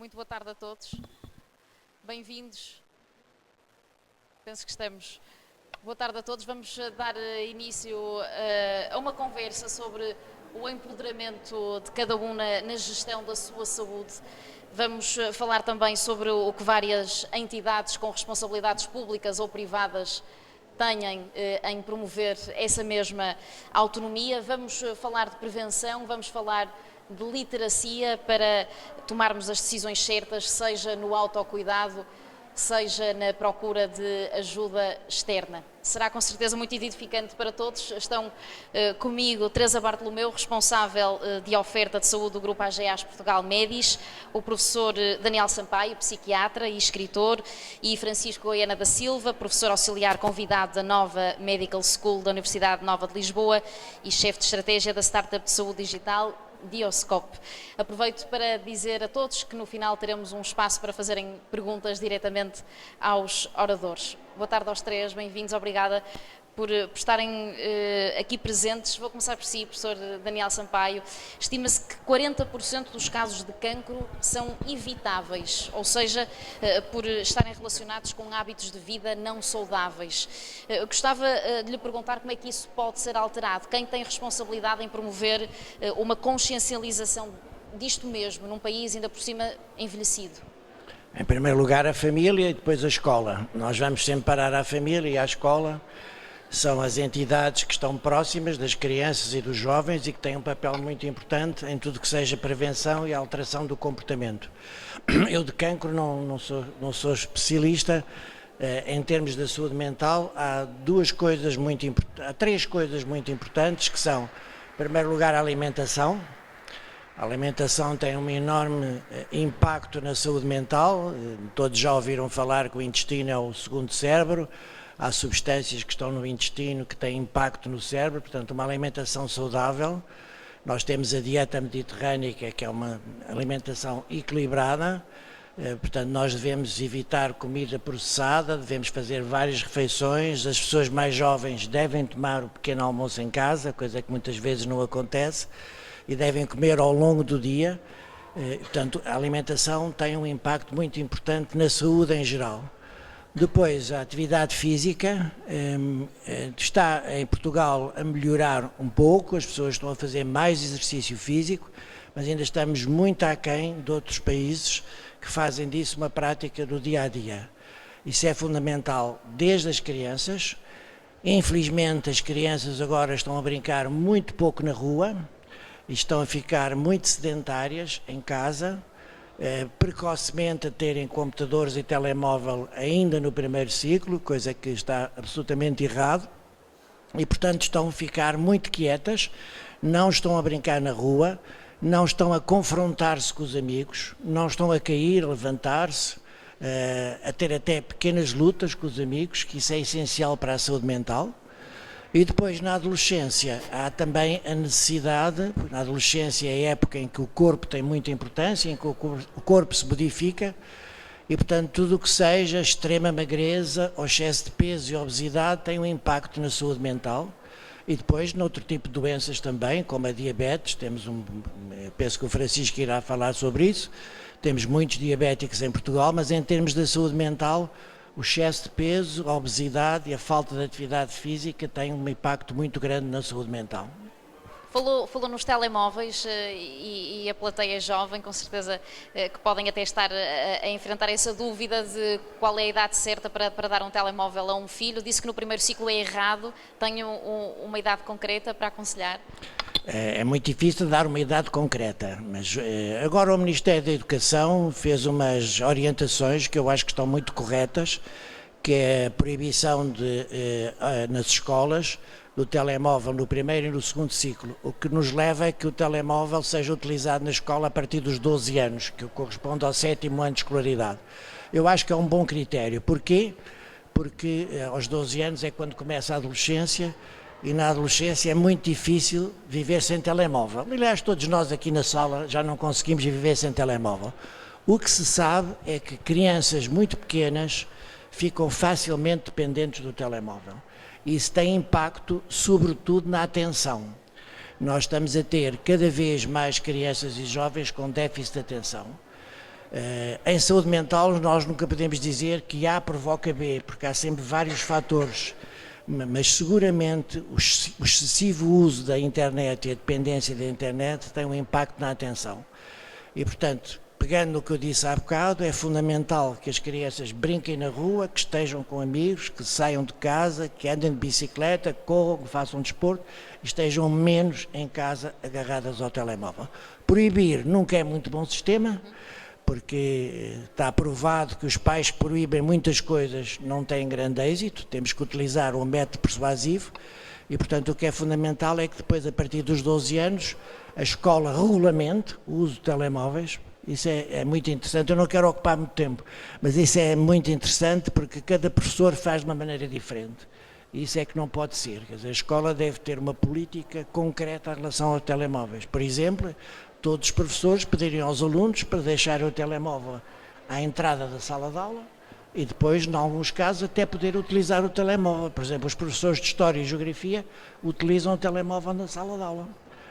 Muito boa tarde a todos. Bem-vindos. Penso que estamos. Boa tarde a todos. Vamos dar início a uma conversa sobre o empoderamento de cada um na gestão da sua saúde. Vamos falar também sobre o que várias entidades com responsabilidades públicas ou privadas têm em promover essa mesma autonomia. Vamos falar de prevenção, vamos falar de literacia para tomarmos as decisões certas, seja no autocuidado, seja na procura de ajuda externa. Será com certeza muito edificante para todos. Estão comigo Teresa Bartolomeu, responsável de oferta de saúde do Grupo AGEAS Portugal Medis, o professor Daniel Sampaio, psiquiatra e escritor, e Francisco Goiana da Silva, professor auxiliar convidado da Nova Medical School da Universidade Nova de Lisboa e chefe de estratégia da Startup de Saúde Digital Dioscope. Aproveito para dizer a todos que no final teremos um espaço para fazerem perguntas diretamente aos oradores. Boa tarde aos três, bem-vindos, obrigada por estarem aqui presentes. Vou começar por si, professor Daniel Sampaio. Estima-se que 40% dos casos de cancro são evitáveis, ou seja, por estarem relacionados com hábitos de vida não saudáveis. Gostava de lhe perguntar como é que isso pode ser alterado. Quem tem responsabilidade em promover uma consciencialização disto mesmo, num país ainda por cima envelhecido? Em primeiro lugar a família e depois a escola. Nós vamos sempre parar à família e à escola. São as entidades que estão próximas das crianças e dos jovens e que têm um papel muito importante em tudo que seja prevenção e alteração do comportamento. Eu de cancro não sou especialista. Em termos da saúde mental, há três coisas muito importantes que são, em primeiro lugar, a alimentação. A alimentação tem um enorme impacto na saúde mental. Todos já ouviram falar que o intestino é o segundo cérebro. Há substâncias que estão no intestino que têm impacto no cérebro, portanto uma alimentação saudável. Nós temos a dieta mediterrânica, que é uma alimentação equilibrada, portanto nós devemos evitar comida processada, devemos fazer várias refeições. As pessoas mais jovens devem tomar o pequeno almoço em casa, coisa que muitas vezes não acontece, e devem comer ao longo do dia. Portanto, a alimentação tem um impacto muito importante na saúde em geral. Depois, a atividade física está em Portugal a melhorar um pouco, as pessoas estão a fazer mais exercício físico, mas ainda estamos muito aquém de outros países que fazem disso uma prática do dia a dia. Isso é fundamental desde as crianças. Infelizmente, as crianças agora estão a brincar muito pouco na rua e estão a ficar muito sedentárias em casa, precocemente a terem computadores e telemóvel ainda no primeiro ciclo, coisa que está absolutamente errado, e portanto estão a ficar muito quietas, não estão a brincar na rua, não estão a confrontar-se com os amigos, não estão a cair, a levantar-se, a ter até pequenas lutas com os amigos, que isso é essencial para a saúde mental. E depois, na adolescência, há também a necessidade, na adolescência é a época em que o corpo tem muita importância, em que o corpo se modifica, e portanto tudo o que seja extrema magreza, ou excesso de peso e obesidade tem um impacto na saúde mental. E depois, noutro tipo de doenças também, como a diabetes, penso que o Francisco irá falar sobre isso, temos muitos diabéticos em Portugal, mas em termos da saúde mental, o excesso de peso, a obesidade e a falta de atividade física têm um impacto muito grande na saúde mental. Falou nos telemóveis e a plateia jovem, com certeza que podem até estar a enfrentar essa dúvida de qual é a idade certa para dar um telemóvel a um filho. Disse que no primeiro ciclo é errado. Tenho uma idade concreta para aconselhar? É muito difícil dar uma idade concreta, mas agora o Ministério da Educação fez umas orientações que eu acho que estão muito corretas, que é a proibição nas escolas do telemóvel no primeiro e no segundo ciclo, o que nos leva a que o telemóvel seja utilizado na escola a partir dos 12 anos, que corresponde ao 7º ano de escolaridade. Eu acho que é um bom critério. Porquê? Porque aos 12 anos é quando começa a adolescência, e na adolescência é muito difícil viver sem telemóvel. Aliás, todos nós aqui na sala já não conseguimos viver sem telemóvel. O que se sabe é que crianças muito pequenas ficam facilmente dependentes do telemóvel. Isso tem impacto, sobretudo, na atenção. Nós estamos a ter cada vez mais crianças e jovens com déficit de atenção. Em saúde mental, nós nunca podemos dizer que A provoca B, porque há sempre vários fatores, mas seguramente o excessivo uso da internet e a dependência da internet tem um impacto na atenção. E, portanto, pegando no que eu disse há bocado, é fundamental que as crianças brinquem na rua, que estejam com amigos, que saiam de casa, que andem de bicicleta, corram, que façam desporto e estejam menos em casa agarradas ao telemóvel. Proibir nunca é muito bom sistema, porque está provado que os pais que proíbem muitas coisas não têm grande êxito, temos que utilizar um método persuasivo e, portanto, o que é fundamental é que depois, a partir dos 12 anos, a escola regulamente o uso de telemóveis. Isso é muito interessante, eu não quero ocupar muito tempo, mas isso é muito interessante porque cada professor faz de uma maneira diferente. Isso é que não pode ser, quer dizer, a escola deve ter uma política concreta em relação aos telemóveis. Por exemplo, todos os professores pediriam aos alunos para deixarem o telemóvel à entrada da sala de aula e depois, em alguns casos, até poder utilizar o telemóvel. Por exemplo, os professores de História e Geografia utilizam o telemóvel na sala de aula.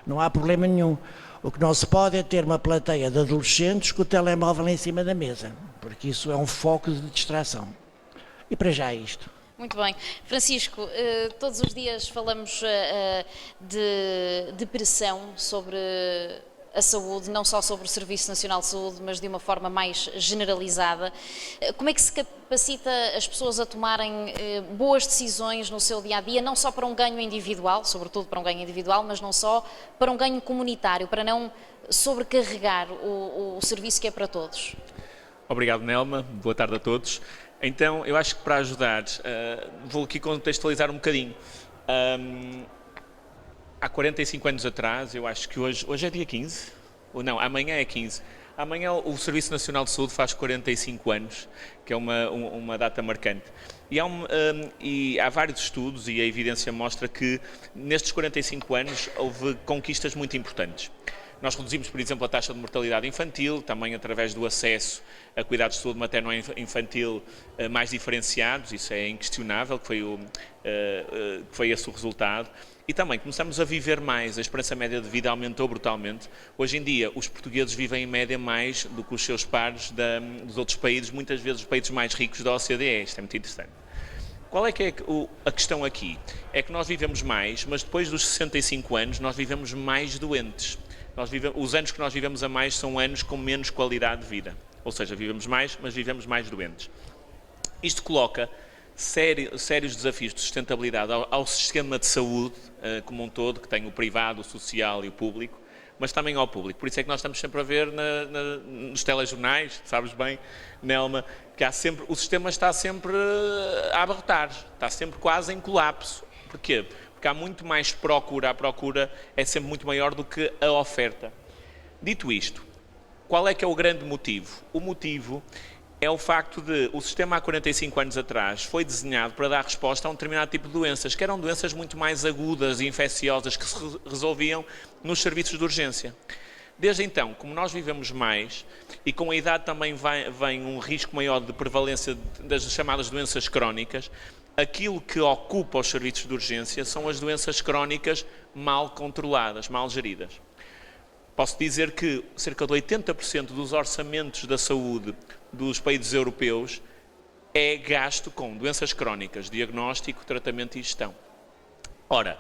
Não há problema nenhum. O que não se pode é ter uma plateia de adolescentes com o telemóvel em cima da mesa, porque isso é um foco de distração. E para já é isto. Muito bem. Francisco, todos os dias falamos de pressão sobre a saúde, não só sobre o Serviço Nacional de Saúde, mas de uma forma mais generalizada. Como é que se capacita as pessoas a tomarem boas decisões no seu dia-a-dia, não só para um ganho individual, sobretudo para um ganho individual, mas não só para um ganho comunitário, para não sobrecarregar o serviço que é para todos? Obrigado, Nelma. Boa tarde a todos. Então, eu acho que para ajudar, vou aqui contextualizar um bocadinho. Há 45 anos atrás, eu acho que hoje é dia 15, ou não, amanhã é 15. Amanhã o Serviço Nacional de Saúde faz 45 anos, que é uma data marcante. E há vários estudos e a evidência mostra que nestes 45 anos houve conquistas muito importantes. Nós reduzimos, por exemplo, a taxa de mortalidade infantil, também através do acesso a cuidados de saúde materno-infantil mais diferenciados, isso é inquestionável, que foi esse o resultado. E também começamos a viver mais, a esperança média de vida aumentou brutalmente. Hoje em dia, os portugueses vivem em média mais do que os seus pares dos outros países, muitas vezes os países mais ricos da OCDE. Isto é muito interessante. Qual é que é a questão aqui? É que nós vivemos mais, mas depois dos 65 anos nós vivemos mais doentes. Os anos que nós vivemos a mais são anos com menos qualidade de vida. Ou seja, vivemos mais, mas vivemos mais doentes. Isto coloca sérios desafios de sustentabilidade ao sistema de saúde como um todo, que tem o privado, o social e o público, mas também ao público. Por isso é que nós estamos sempre a ver nos telejornais, sabes bem, Nelma, que o sistema está sempre a abarrotar, está sempre quase em colapso. Porquê? Porque há muito mais procura, a procura é sempre muito maior do que a oferta. Dito isto, qual é que é o grande motivo? O motivo é o facto de o sistema há 45 anos atrás foi desenhado para dar resposta a um determinado tipo de doenças, que eram doenças muito mais agudas e infecciosas que se resolviam nos serviços de urgência. Desde então, como nós vivemos mais e com a idade também vem um risco maior de prevalência das chamadas doenças crónicas, aquilo que ocupa os serviços de urgência são as doenças crónicas mal controladas, mal geridas. Posso dizer que cerca de 80% dos orçamentos da saúde dos países europeus é gasto com doenças crónicas, diagnóstico, tratamento e gestão. Ora,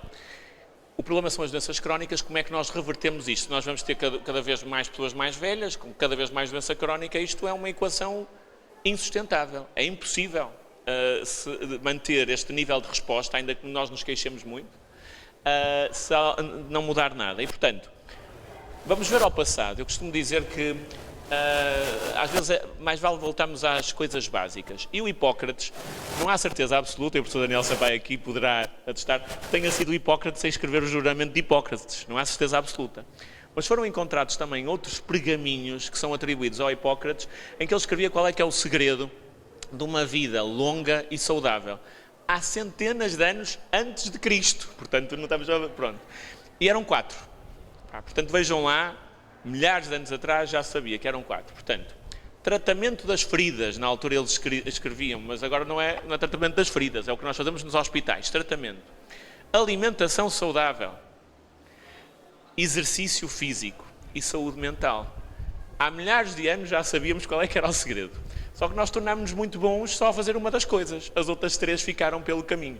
o problema são as doenças crónicas. Como é que nós revertemos isto? Nós vamos ter cada vez mais pessoas mais velhas, com cada vez mais doença crónica. Isto é uma equação insustentável. É impossível manter este nível de resposta, ainda que nós nos queixemos muito, se não mudar nada. E, portanto, vamos ver ao passado. Eu costumo dizer que às vezes mais vale voltarmos às coisas básicas. E o Hipócrates, não há certeza absoluta, e o professor Daniel Sampaio aqui poderá atestar, que tenha sido Hipócrates a escrever o juramento de Hipócrates. Não há certeza absoluta. Mas foram encontrados também outros pergaminhos que são atribuídos ao Hipócrates, em que ele escrevia qual é que é o segredo de uma vida longa e saudável. Há centenas de anos antes de Cristo. Portanto, não estamos a... Pronto. E eram 4. Portanto, vejam lá, milhares de anos atrás já sabia que eram 4. Portanto, tratamento das feridas, na altura eles escreviam, mas agora não é tratamento das feridas, é o que nós fazemos nos hospitais, tratamento. Alimentação saudável, exercício físico e saúde mental. Há milhares de anos já sabíamos qual é que era o segredo. Só que nós tornámos-nos muito bons só a fazer uma das coisas. As outras 3 ficaram pelo caminho.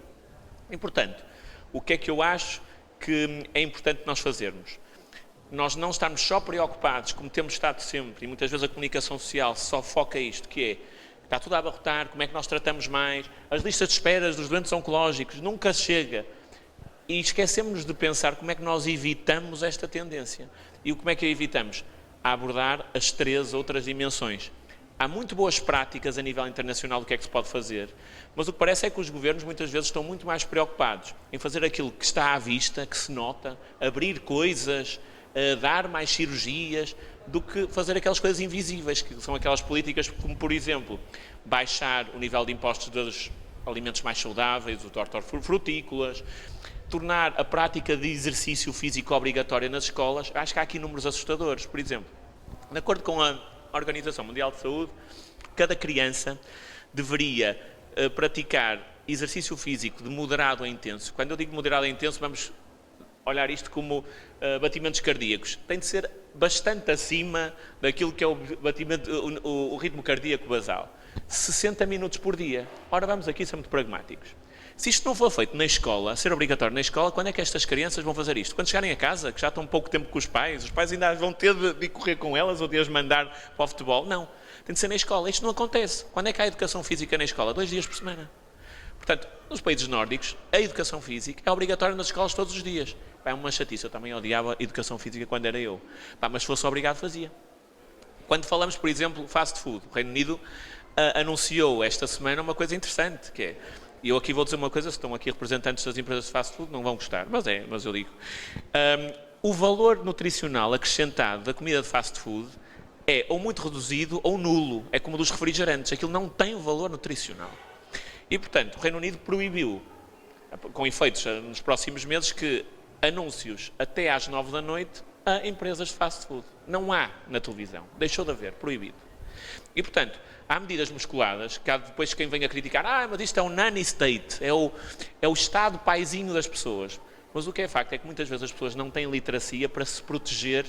E, portanto, o que é que eu acho que é importante nós fazermos? Nós não estamos só preocupados, como temos estado sempre, e muitas vezes a comunicação social só foca isto, que é, está tudo a abarrotar, como é que nós tratamos mais, as listas de esperas dos doentes oncológicos, nunca chega. E esquecemos de pensar como é que nós evitamos esta tendência. E como é que a evitamos? A abordar as 3 outras dimensões. Há muito boas práticas a nível internacional do que é que se pode fazer, mas o que parece é que os governos muitas vezes estão muito mais preocupados em fazer aquilo que está à vista, que se nota, abrir coisas, dar mais cirurgias, do que fazer aquelas coisas invisíveis, que são aquelas políticas como, por exemplo, baixar o nível de impostos dos alimentos mais saudáveis, os hortofrutícolas, tornar a prática de exercício físico obrigatória nas escolas. Acho que há aqui números assustadores. Por exemplo, de acordo com a Organização Mundial de Saúde, cada criança deveria praticar exercício físico de moderado a intenso. Quando eu digo moderado a intenso, vamos olhar isto como batimentos cardíacos. Tem de ser bastante acima daquilo que é o ritmo cardíaco basal. 60 minutos por dia. Ora, vamos aqui ser muito pragmáticos. Se isto não for feito na escola, ser obrigatório na escola, quando é que estas crianças vão fazer isto? Quando chegarem a casa, que já estão pouco tempo com os pais ainda vão ter de correr com elas ou de as mandar para o futebol? Não. Tem de ser na escola. Isto não acontece. Quando é que há educação física na escola? 2 dias por semana. Portanto, nos países nórdicos, a educação física é obrigatória nas escolas todos os dias. É uma chatice. Eu também odiava a educação física quando era eu. Mas se fosse obrigado, fazia. Quando falamos, por exemplo, fast food, o Reino Unido anunciou esta semana uma coisa interessante, que é, e eu aqui vou dizer uma coisa, se estão aqui representantes das empresas de fast food, não vão gostar, mas eu digo. O valor nutricional acrescentado da comida de fast food é ou muito reduzido ou nulo. É como dos refrigerantes, aquilo não tem valor nutricional. E, portanto, o Reino Unido proibiu, com efeitos nos próximos meses, que anúncios até às 9 da noite a empresas de fast food. Não há na televisão, deixou de haver, proibido. E, portanto, há medidas musculadas que há depois quem vem a criticar, mas isto é um nanny state, é o Estado paizinho das pessoas. Mas o que é facto é que muitas vezes as pessoas não têm literacia para se proteger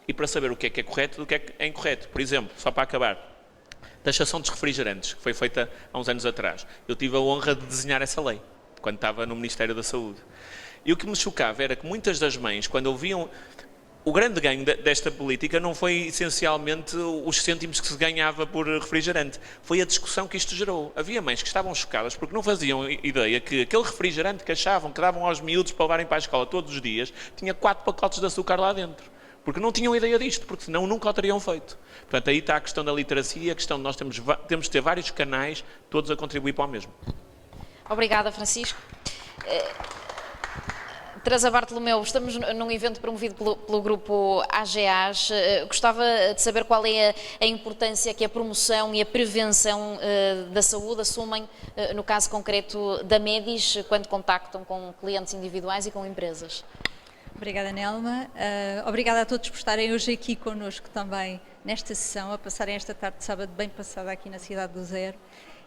e para saber o que é correto do que é incorreto. Por exemplo, só para acabar, taxação dos refrigerantes, que foi feita há uns anos atrás. Eu tive a honra de desenhar essa lei, quando estava no Ministério da Saúde. E o que me chocava era que muitas das mães, quando ouviam... O grande ganho desta política não foi essencialmente os cêntimos que se ganhava por refrigerante, foi a discussão que isto gerou. Havia mães que estavam chocadas porque não faziam ideia que aquele refrigerante que achavam que davam aos miúdos para levarem para a escola todos os dias, tinha 4 pacotes de açúcar lá dentro. Porque não tinham ideia disto, porque senão nunca o teriam feito. Portanto, aí está a questão da literacia, a questão de nós temos de ter vários canais, todos a contribuir para o mesmo. Obrigada, Francisco. Teresa Bartolomeu, estamos num evento promovido pelo grupo AGAs. Gostava de saber qual é a importância que a promoção e a prevenção da saúde assumem, no caso concreto da Medis, quando contactam com clientes individuais e com empresas. Obrigada, Nelma. Obrigada a todos por estarem hoje aqui connosco também nesta sessão, a passarem esta tarde de sábado bem passada aqui na Cidade do Zero.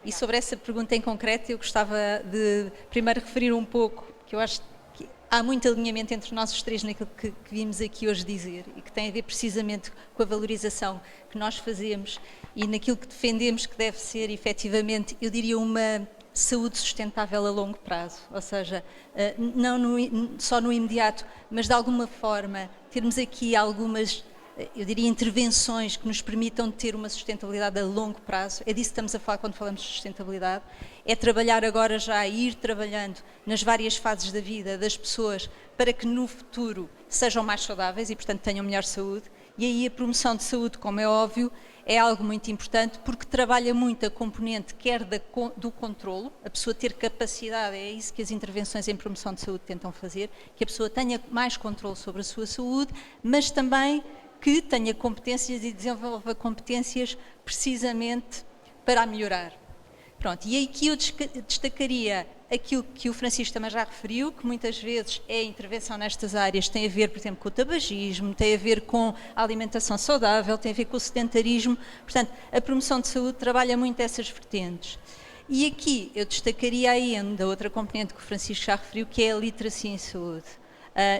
E sobre essa pergunta em concreto, eu gostava de primeiro referir um pouco, que eu acho que há muito alinhamento entre nós os três naquilo que vimos aqui hoje dizer e que tem a ver precisamente com a valorização que nós fazemos e naquilo que defendemos que deve ser efetivamente, eu diria, uma saúde sustentável a longo prazo, ou seja, não só no imediato, mas de alguma forma termos aqui algumas, eu diria, intervenções que nos permitam ter uma sustentabilidade a longo prazo. É disso que estamos a falar quando falamos de sustentabilidade. É trabalhar agora já, ir trabalhando nas várias fases da vida das pessoas para que no futuro sejam mais saudáveis e, portanto, tenham melhor saúde. E aí a promoção de saúde, como é óbvio, é algo muito importante porque trabalha muito a componente quer do controlo, a pessoa ter capacidade, é isso que as intervenções em promoção de saúde tentam fazer, que a pessoa tenha mais controle sobre a sua saúde, mas também que tenha competências e desenvolva competências precisamente para a melhorar. Pronto, e aqui eu destacaria aquilo que o Francisco também já referiu, que muitas vezes é a intervenção nestas áreas, tem a ver, por exemplo, com o tabagismo, tem a ver com a alimentação saudável, tem a ver com o sedentarismo. Portanto, a promoção de saúde trabalha muito essas vertentes. E aqui eu destacaria ainda outra componente que o Francisco já referiu, que é a literacia em saúde.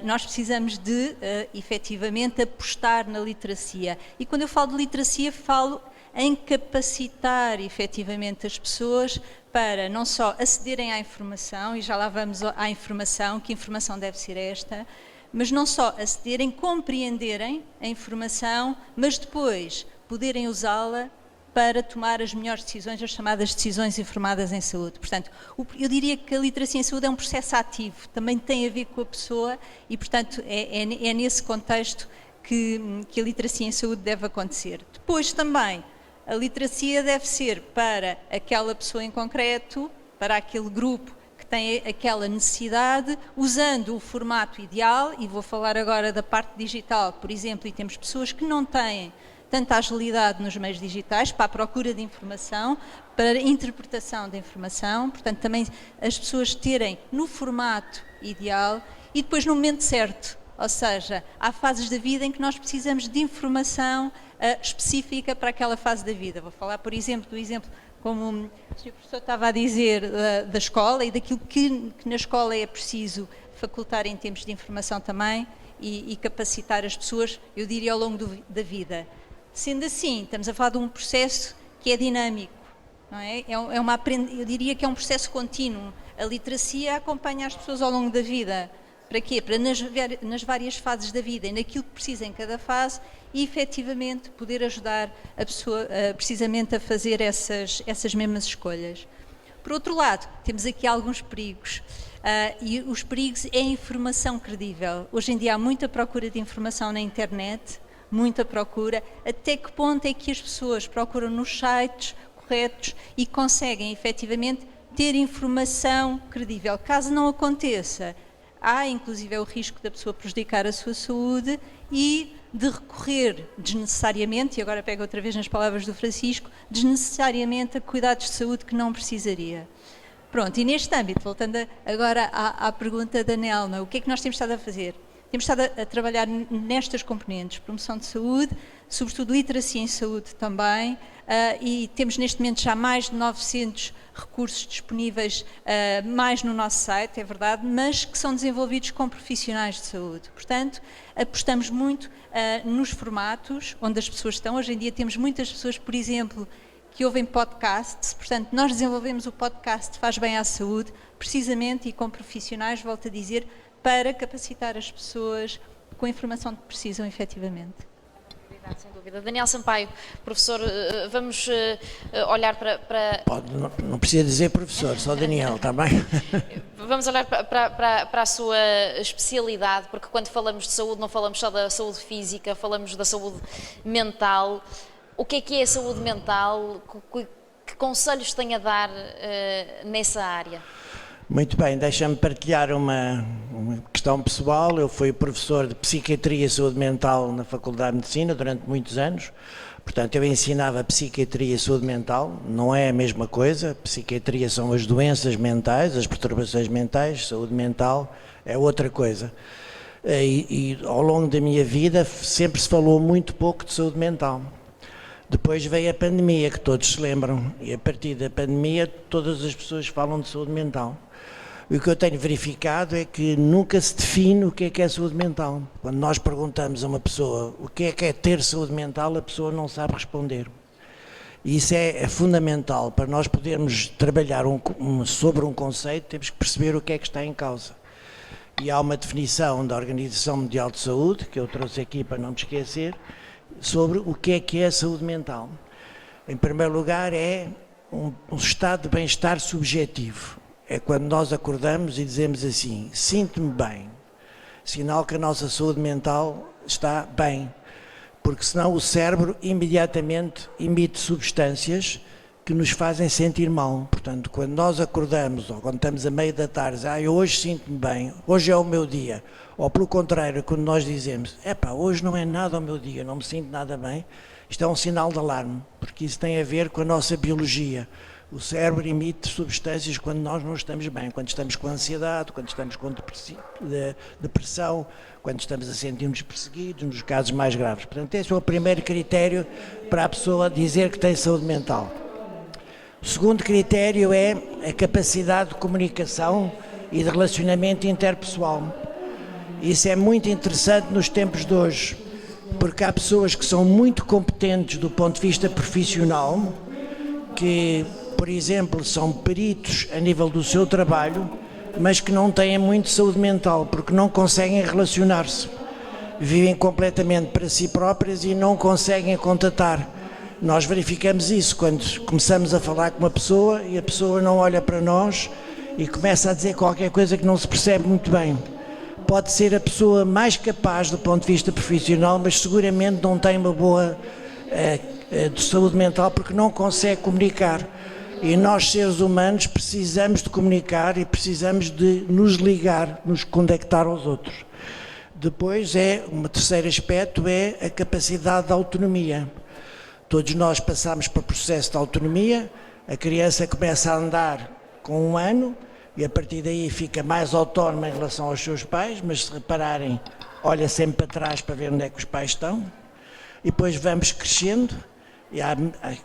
Nós precisamos de, efetivamente, apostar na literacia. E quando eu falo de literacia, falo em capacitar, efetivamente, as pessoas para não só acederem à informação, e já lá vamos à informação, que informação deve ser esta, mas não só acederem, compreenderem a informação, mas depois poderem usá-la para tomar as melhores decisões, as chamadas decisões informadas em saúde. Portanto, eu diria que a literacia em saúde é um processo ativo, também tem a ver com a pessoa e, portanto, é nesse contexto que a literacia em saúde deve acontecer. Depois também, a literacia deve ser para aquela pessoa em concreto, para aquele grupo que tem aquela necessidade, usando o formato ideal, e vou falar agora da parte digital, por exemplo, e temos pessoas que não têm tanta agilidade nos meios digitais, para a procura de informação, para a interpretação da informação, portanto também as pessoas terem no formato ideal e depois no momento certo, ou seja, há fases da vida em que nós precisamos de informação específica para aquela fase da vida. Vou falar, por exemplo, do exemplo, como o Sr. Professor estava a dizer, da escola e daquilo que na escola é preciso facultar em termos de informação também e capacitar as pessoas, eu diria, ao longo da vida. Sendo assim, estamos a falar de um processo que é dinâmico, não é? Eu diria que é um processo contínuo. A literacia acompanha as pessoas ao longo da vida. Para quê? Para nas várias fases da vida e naquilo que precisa em cada fase e, efetivamente, poder ajudar a pessoa precisamente a fazer essas mesmas escolhas. Por outro lado, temos aqui alguns perigos. E os perigos é a informação credível. Hoje em dia há muita procura de informação na internet, muita procura. Até que ponto é que as pessoas procuram nos sites corretos e conseguem efetivamente ter informação credível? Caso não aconteça, há inclusive o risco da pessoa prejudicar a sua saúde e de recorrer desnecessariamente, e agora pego outra vez nas palavras do Francisco, desnecessariamente a cuidados de saúde que não precisaria. Pronto, e neste âmbito, voltando agora à pergunta da Nelma, o que é que nós temos estado a fazer? Temos estado a trabalhar nestas componentes, promoção de saúde, sobretudo literacia em saúde também, e temos neste momento já mais de 900 recursos disponíveis, mais no nosso site, é verdade, mas que são desenvolvidos com profissionais de saúde. Portanto, apostamos muito nos formatos onde as pessoas estão. Hoje em dia temos muitas pessoas, por exemplo, que ouvem podcasts, portanto, nós desenvolvemos o podcast Faz Bem à Saúde, precisamente e com profissionais, volto a dizer, para capacitar as pessoas com a informação que precisam efetivamente. Sem dúvida. Daniel Sampaio, professor, vamos olhar para... Não precisa dizer professor, só Daniel, está bem? Vamos olhar para a sua especialidade, porque quando falamos de saúde não falamos só da saúde física, falamos da saúde mental. O que é a saúde mental? Que conselhos tem a dar nessa área? Muito bem, deixa-me partilhar uma questão pessoal. Eu fui professor de Psiquiatria e Saúde Mental na Faculdade de Medicina durante muitos anos. Portanto, eu ensinava Psiquiatria e Saúde Mental, não é a mesma coisa. Psiquiatria são as doenças mentais, as perturbações mentais, saúde mental é outra coisa. E ao longo da minha vida sempre se falou muito pouco de saúde mental. Depois veio a pandemia, que todos se lembram, e a partir da pandemia todas as pessoas falam de saúde mental. O que eu tenho verificado é que nunca se define o que é saúde mental. Quando nós perguntamos a uma pessoa o que é ter saúde mental, a pessoa não sabe responder. E isso é fundamental. Para nós podermos trabalhar sobre um conceito, temos que perceber o que é que está em causa. E há uma definição da Organização Mundial de Saúde, que eu trouxe aqui para não me esquecer, sobre o que é a saúde mental. Em primeiro lugar, é um estado de bem-estar subjetivo. É quando nós acordamos e dizemos assim, sinto-me bem, sinal que a nossa saúde mental está bem, porque senão o cérebro imediatamente emite substâncias que nos fazem sentir mal. Portanto, quando nós acordamos, ou quando estamos a meio da tarde, eu hoje sinto-me bem, hoje é o meu dia, ou pelo contrário, quando nós dizemos, hoje não é nada o meu dia, não me sinto nada bem, isto é um sinal de alarme, porque isso tem a ver com a nossa biologia. O cérebro emite substâncias quando nós não estamos bem, quando estamos com ansiedade, quando estamos com depressão, quando estamos a sentir-nos perseguidos, nos casos mais graves. Portanto, esse é o primeiro critério para a pessoa dizer que tem saúde mental. O segundo critério é a capacidade de comunicação e de relacionamento interpessoal. Isso é muito interessante nos tempos de hoje, porque há pessoas que são muito competentes do ponto de vista profissional, que, por exemplo, são peritos a nível do seu trabalho, mas que não têm muito saúde mental, porque não conseguem relacionar-se. Vivem completamente para si próprias e não conseguem contatar. Nós verificamos isso quando começamos a falar com uma pessoa e a pessoa não olha para nós e começa a dizer qualquer coisa que não se percebe muito bem. Pode ser a pessoa mais capaz do ponto de vista profissional, mas seguramente não tem uma boa de saúde mental porque não consegue comunicar. E nós, seres humanos, precisamos de comunicar e precisamos de nos ligar, nos conectar aos outros. Depois, um terceiro aspecto é a capacidade de autonomia. Todos nós passamos por processo de autonomia, a criança começa a andar com 1 ano e a partir daí fica mais autónoma em relação aos seus pais, mas se repararem, olha sempre para trás para ver onde é que os pais estão. E depois vamos crescendo, e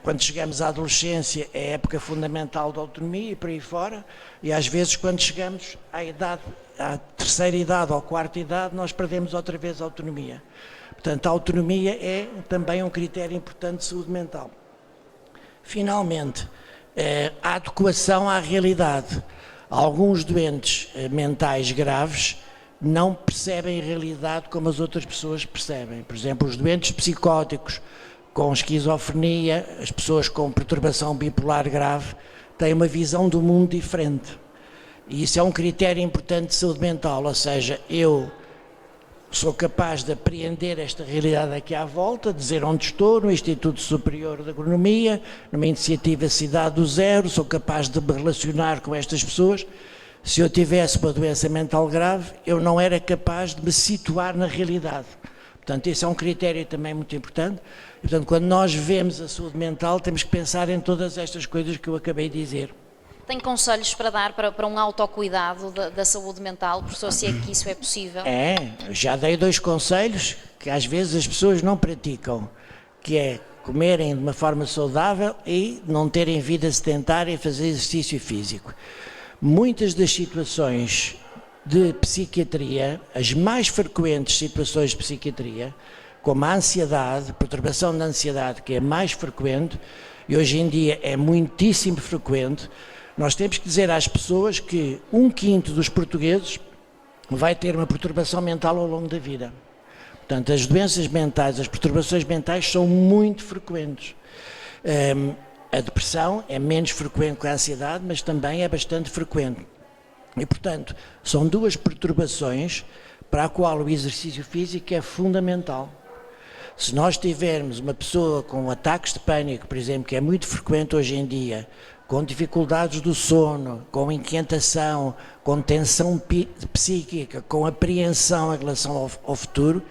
quando chegamos à adolescência é a época fundamental da autonomia e por aí fora, e às vezes quando chegamos à terceira idade ou quarta idade, nós perdemos outra vez a autonomia. Portanto, a autonomia é também um critério importante de saúde mental. Finalmente, a adequação à realidade. Alguns doentes mentais graves não percebem a realidade como as outras pessoas percebem. Por exemplo, os doentes psicóticos com esquizofrenia, as pessoas com perturbação bipolar grave, têm uma visão do mundo diferente. E isso é um critério importante de saúde mental, ou seja, eu sou capaz de apreender esta realidade aqui à volta, dizer onde estou, no Instituto Superior de Agronomia, numa iniciativa Cidade do Zero, sou capaz de me relacionar com estas pessoas. Se eu tivesse uma doença mental grave, eu não era capaz de me situar na realidade. Portanto, esse é um critério também muito importante. E, portanto, quando nós vemos a saúde mental, temos que pensar em todas estas coisas que eu acabei de dizer. Tem conselhos para dar para um autocuidado da saúde mental, professor, se é que isso é possível? Já dei 2 conselhos que às vezes as pessoas não praticam, que é comerem de uma forma saudável e não terem vida sedentária e fazer exercício físico. Muitas das situações de psiquiatria, as mais frequentes situações de psiquiatria, como a ansiedade, perturbação da ansiedade, que é mais frequente, e hoje em dia é muitíssimo frequente, nós temos que dizer às pessoas que 1/5 dos portugueses vai ter uma perturbação mental ao longo da vida. Portanto, as doenças mentais, as perturbações mentais são muito frequentes. A depressão é menos frequente que a ansiedade, mas também é bastante frequente. E, portanto, são 2 perturbações para a qual o exercício físico é fundamental. Se nós tivermos uma pessoa com ataques de pânico, por exemplo, que é muito frequente hoje em dia, com dificuldades do sono, com inquietação, com tensão psíquica, com apreensão em relação ao futuro,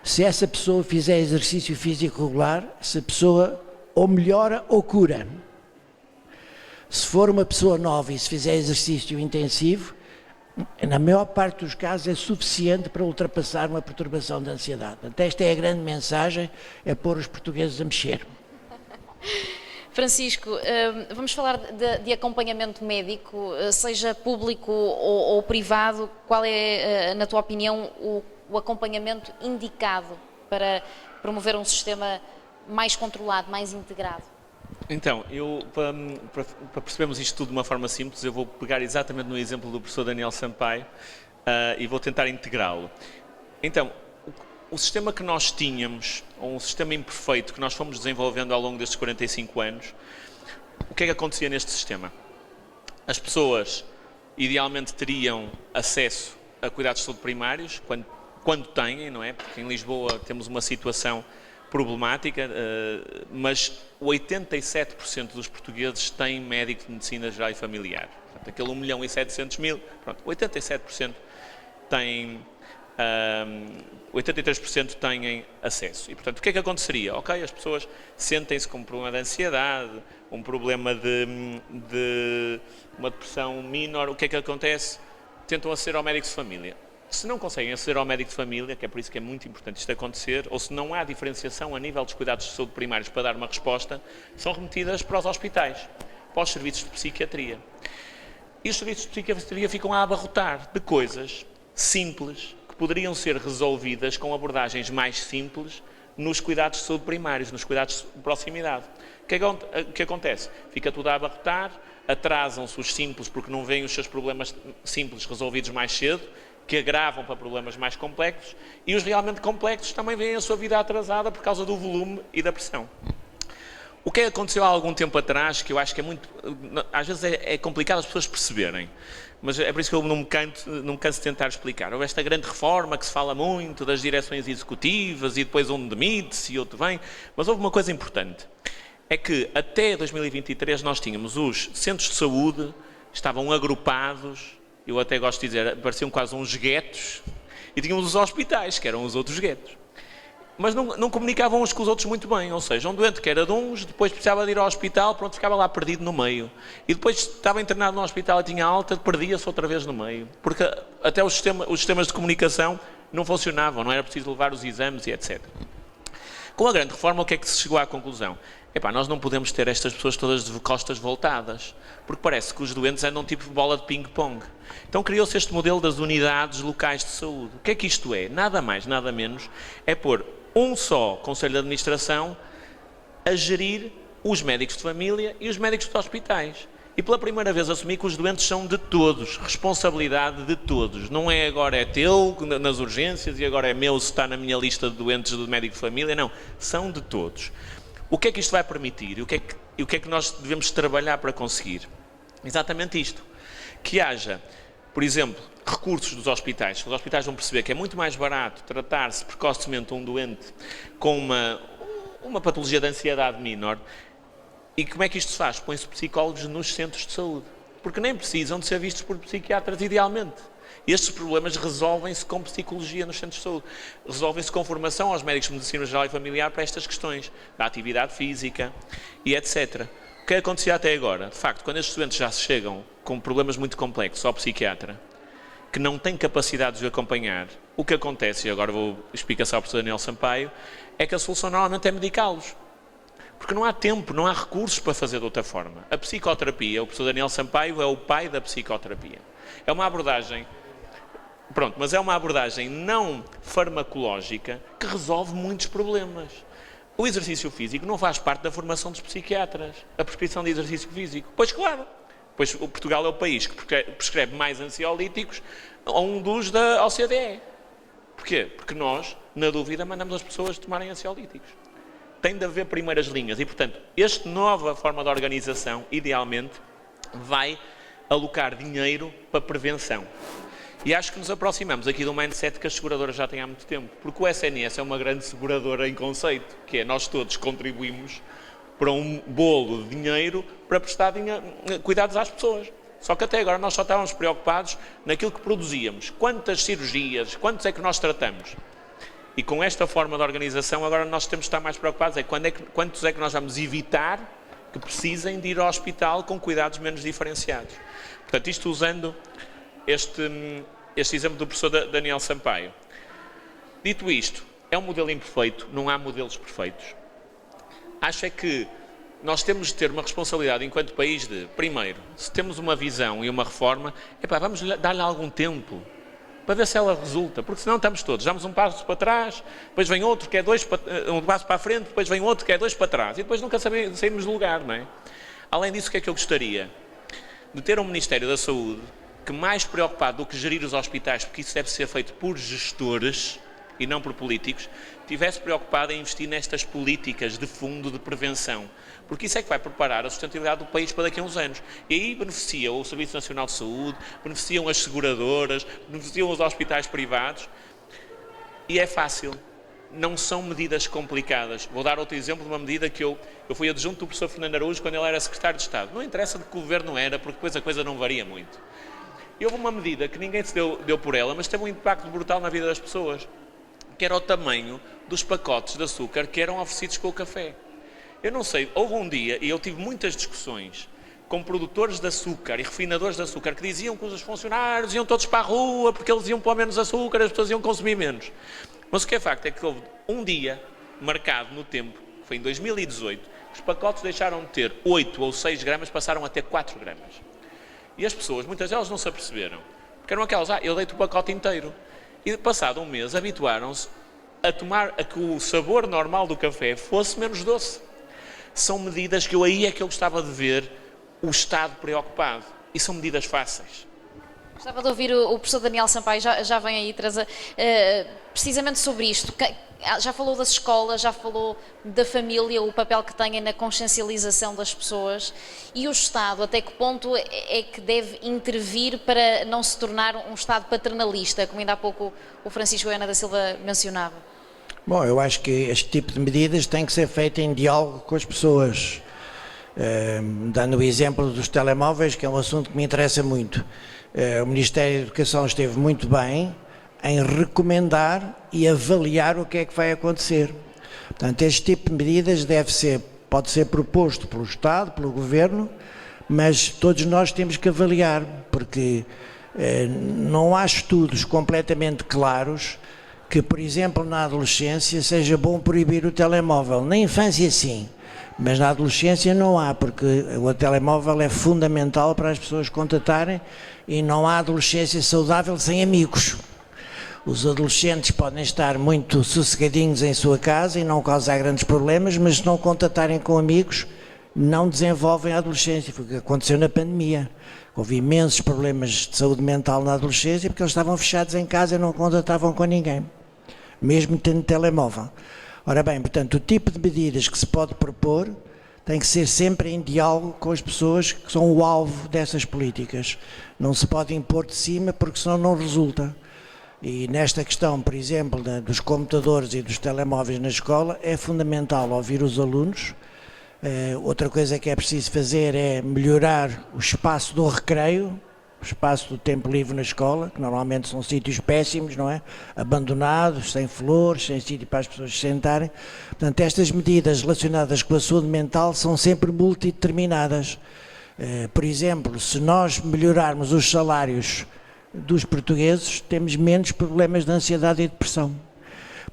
se essa pessoa fizer exercício físico regular, essa pessoa ou melhora ou cura. Se for uma pessoa nova e se fizer exercício intensivo, na maior parte dos casos é suficiente para ultrapassar uma perturbação de ansiedade. Até esta é a grande mensagem, é pôr os portugueses a mexer. Francisco, vamos falar de acompanhamento médico, seja público ou privado. Qual é, na tua opinião, o acompanhamento indicado para promover um sistema mais controlado, mais integrado? Então, para percebermos isto tudo de uma forma simples, eu vou pegar exatamente no exemplo do professor Daniel Sampaio e vou tentar integrá-lo. Então, o sistema que nós tínhamos, ou um sistema imperfeito que nós fomos desenvolvendo ao longo destes 45 anos, o que é que acontecia neste sistema? As pessoas, idealmente, teriam acesso a cuidados de saúde primários, quando têm, não é? Porque em Lisboa temos uma situação problemática, mas 87% dos portugueses têm médico de medicina geral e familiar. Portanto, aquele 1.700.000, pronto, 87% têm... 83% têm acesso. E, portanto, o que é que aconteceria? Ok, as pessoas sentem-se com um problema de ansiedade, um problema de uma depressão menor. O que é que acontece? Tentam aceder ao médico de família. Se não conseguem aceder ao médico de família, que é por isso que é muito importante isto acontecer, ou se não há diferenciação a nível dos cuidados de saúde primários para dar uma resposta, são remetidas para os hospitais, para os serviços de psiquiatria. E os serviços de psiquiatria ficam a abarrotar de coisas simples, que poderiam ser resolvidas com abordagens mais simples nos cuidados de saúde primários, nos cuidados de proximidade. O que acontece? Fica tudo a abarrotar, atrasam-se os simples porque não veem os seus problemas simples resolvidos mais cedo, que agravam para problemas mais complexos, e os realmente complexos também veem a sua vida atrasada por causa do volume e da pressão. O que aconteceu há algum tempo atrás, que eu acho que é muito... Às vezes é complicado as pessoas perceberem, mas é por isso que eu não me canso de tentar explicar. Houve esta grande reforma que se fala muito das direções executivas e depois um demite-se e outro vem, mas houve uma coisa importante. É que até 2023 nós tínhamos os centros de saúde, estavam agrupados, eu até gosto de dizer, pareciam quase uns guetos, e tínhamos os hospitais, que eram os outros guetos. Mas não comunicavam uns com os outros muito bem, ou seja, um doente que era de uns, depois precisava de ir ao hospital, pronto, ficava lá perdido no meio. E depois estava internado no hospital e tinha alta, perdia-se outra vez no meio. Porque até os sistemas de comunicação não funcionavam, não era preciso levar os exames e etc. Com a grande reforma, o que é que se chegou à conclusão? Epá, nós não podemos ter estas pessoas todas de costas voltadas, porque parece que os doentes andam tipo bola de ping-pong. Então criou-se este modelo das unidades locais de saúde. O que é que isto é? Nada mais, nada menos, é pôr um só Conselho de Administração a gerir os médicos de família e os médicos dos hospitais. E pela primeira vez assumi que os doentes são de todos, responsabilidade de todos. Não é agora é teu nas urgências e agora é meu se está na minha lista de doentes do médico de família, não. São de todos. O que é que isto vai permitir? E o que é que nós devemos trabalhar para conseguir? Exatamente isto. Que haja, por exemplo, recursos dos hospitais. Os hospitais vão perceber que é muito mais barato tratar-se precocemente um doente com uma patologia de ansiedade menor. E como é que isto se faz? Põe-se psicólogos nos centros de saúde. Porque nem precisam de ser vistos por psiquiatras idealmente. Estes problemas resolvem-se com psicologia nos centros de saúde. Resolvem-se com formação aos médicos de medicina geral e familiar para estas questões, da atividade física e etc. O que acontecia até agora? De facto, quando estes doentes já se chegam com problemas muito complexos ao psiquiatra, que não tem capacidade de os acompanhar, o que acontece, e agora vou explicar ao professor Daniel Sampaio, é que a solução normalmente é medicá-los. Porque não há tempo, não há recursos para fazer de outra forma. A psicoterapia, o professor Daniel Sampaio é o pai da psicoterapia. É uma abordagem, mas é uma abordagem não farmacológica que resolve muitos problemas. O exercício físico não faz parte da formação dos psiquiatras, a prescrição de exercício físico. Pois claro, pois o Portugal é o país que prescreve mais ansiolíticos a um dos da OCDE. Porquê? Porque nós, na dúvida, mandamos as pessoas tomarem ansiolíticos. Tem de haver primeiras linhas e, portanto, esta nova forma de organização, idealmente, vai alocar dinheiro para prevenção. E acho que nos aproximamos aqui do mindset que as seguradoras já têm há muito tempo, porque o SNS é uma grande seguradora em conceito, que é nós todos contribuímos para um bolo de dinheiro para prestar cuidados às pessoas. Só que até agora nós só estávamos preocupados naquilo que produzíamos. Quantas cirurgias, quantos é que nós tratamos? E com esta forma de organização agora nós temos de estar mais preocupados. Quantos é que nós vamos evitar que precisem de ir ao hospital com cuidados menos diferenciados? Portanto, isto usando este exemplo do professor Daniel Sampaio. Dito isto, é um modelo imperfeito, não há modelos perfeitos. Acho é que nós temos de ter uma responsabilidade enquanto país de, primeiro, se temos uma visão e uma reforma, vamos dar-lhe algum tempo para ver se ela resulta, porque senão estamos todos, damos um passo para trás, depois vem outro que é um passo para a frente, depois vem outro que é 2 para trás, e depois nunca saímos do lugar, não é? Além disso, o que é que eu gostaria? De ter um Ministério da Saúde que, mais preocupado do que gerir os hospitais, porque isso deve ser feito por gestores e não por políticos, estivesse preocupado em investir nestas políticas de fundo de prevenção, porque isso é que vai preparar a sustentabilidade do país para daqui a uns anos. E aí beneficia o Serviço Nacional de Saúde, beneficiam as seguradoras, beneficiam os hospitais privados, e é fácil. Não são medidas complicadas. Vou dar outro exemplo de uma medida que eu fui adjunto do professor Fernando Araújo quando ele era secretário de Estado. Não interessa de que governo era, porque depois a coisa não varia muito. E houve uma medida que ninguém se deu por ela, mas teve um impacto brutal na vida das pessoas, que era o tamanho dos pacotes de açúcar que eram oferecidos com o café. Eu não sei, houve um dia, e eu tive muitas discussões com produtores de açúcar e refinadores de açúcar que diziam que os funcionários iam todos para a rua porque eles iam pôr menos açúcar, as pessoas iam consumir menos. Mas o que é facto é que houve um dia marcado no tempo, que foi em 2018, os pacotes deixaram de ter 8 ou 6 gramas, passaram a ter 4 gramas. E as pessoas, muitas delas não se aperceberam, porque eram aquelas, eu deito o pacote inteiro. E passado um mês habituaram-se a que o sabor normal do café fosse menos doce. São medidas que aí é que eu gostava de ver o Estado preocupado. E são medidas fáceis. Gostava de ouvir o professor Daniel Sampaio, já vem aí, Teresa, precisamente sobre isto. Já falou das escolas, já falou da família, o papel que têm na consciencialização das pessoas, e o Estado, até que ponto é que deve intervir para não se tornar um Estado paternalista, como ainda há pouco o Francisco Goiânia da Silva mencionava? Bom, eu acho que este tipo de medidas tem que ser feito em diálogo com as pessoas. Dando o exemplo dos telemóveis, que é um assunto que me interessa muito. O Ministério da Educação esteve muito bem em recomendar e avaliar o que é que vai acontecer. Portanto, este tipo de medidas pode ser proposto pelo Estado, pelo Governo, mas todos nós temos que avaliar, porque não há estudos completamente claros que, por exemplo, na adolescência seja bom proibir o telemóvel. Na infância sim, mas na adolescência não há, porque o telemóvel é fundamental para as pessoas contatarem e não há adolescência saudável sem amigos. Os adolescentes podem estar muito sossegadinhos em sua casa e não causar grandes problemas, mas se não contatarem com amigos, não desenvolvem a adolescência. Foi o que aconteceu na pandemia. Houve imensos problemas de saúde mental na adolescência porque eles estavam fechados em casa e não contatavam com ninguém, mesmo tendo telemóvel. Ora bem, portanto, o tipo de medidas que se pode propor tem que ser sempre em diálogo com as pessoas que são o alvo dessas políticas. Não se pode impor de cima porque senão não resulta. E nesta questão, por exemplo, dos computadores e dos telemóveis na escola, é fundamental ouvir os alunos. Outra coisa que é preciso fazer é melhorar o espaço do recreio, o espaço do tempo livre na escola, que normalmente são sítios péssimos, não é? Abandonados, sem flores, sem sítio para as pessoas se sentarem. Portanto, estas medidas relacionadas com a saúde mental são sempre multideterminadas. Por exemplo, se nós melhorarmos os salários dos portugueses, temos menos problemas de ansiedade e depressão.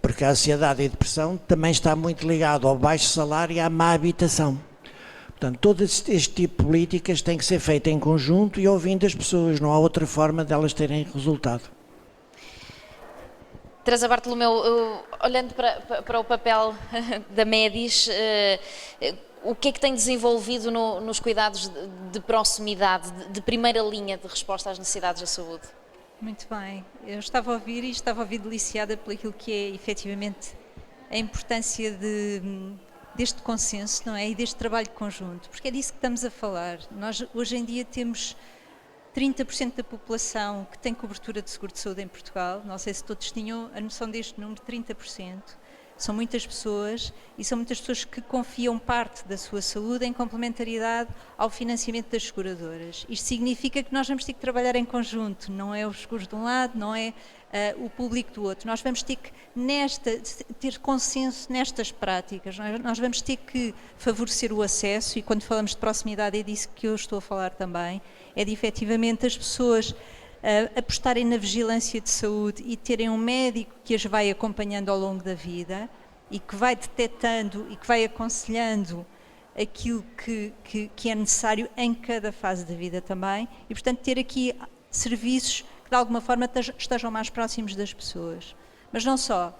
Porque a ansiedade e a depressão também está muito ligado ao baixo salário e à má habitação. Portanto, todo este tipo de políticas tem que ser feito em conjunto e ouvindo as pessoas, não há outra forma delas terem resultado. Teresa Bartolomeu, olhando para o papel da MEDIS, o que é que tem desenvolvido nos cuidados de proximidade, de primeira linha de resposta às necessidades da saúde? Muito bem. Eu estava a ouvir e estava a ouvir deliciada por aquilo que é efetivamente a importância deste consenso, não é? E deste trabalho conjunto, porque é disso que estamos a falar. Nós hoje em dia temos 30% da população que tem cobertura de seguro de saúde em Portugal. Não sei se todos tinham a noção deste número, 30%. São muitas pessoas e são muitas pessoas que confiam parte da sua saúde em complementariedade ao financiamento das seguradoras. Isto significa que nós vamos ter que trabalhar em conjunto, não é os seguros de um lado, não é o público do outro. Nós vamos ter que ter consenso nestas práticas, nós vamos ter que favorecer o acesso, e quando falamos de proximidade é disso que eu estou a falar também, é de efetivamente as pessoas apostarem na vigilância de saúde e terem um médico que as vai acompanhando ao longo da vida e que vai detectando e que vai aconselhando aquilo que é necessário em cada fase da vida também, e portanto ter aqui serviços que de alguma forma estejam mais próximos das pessoas. Mas não só,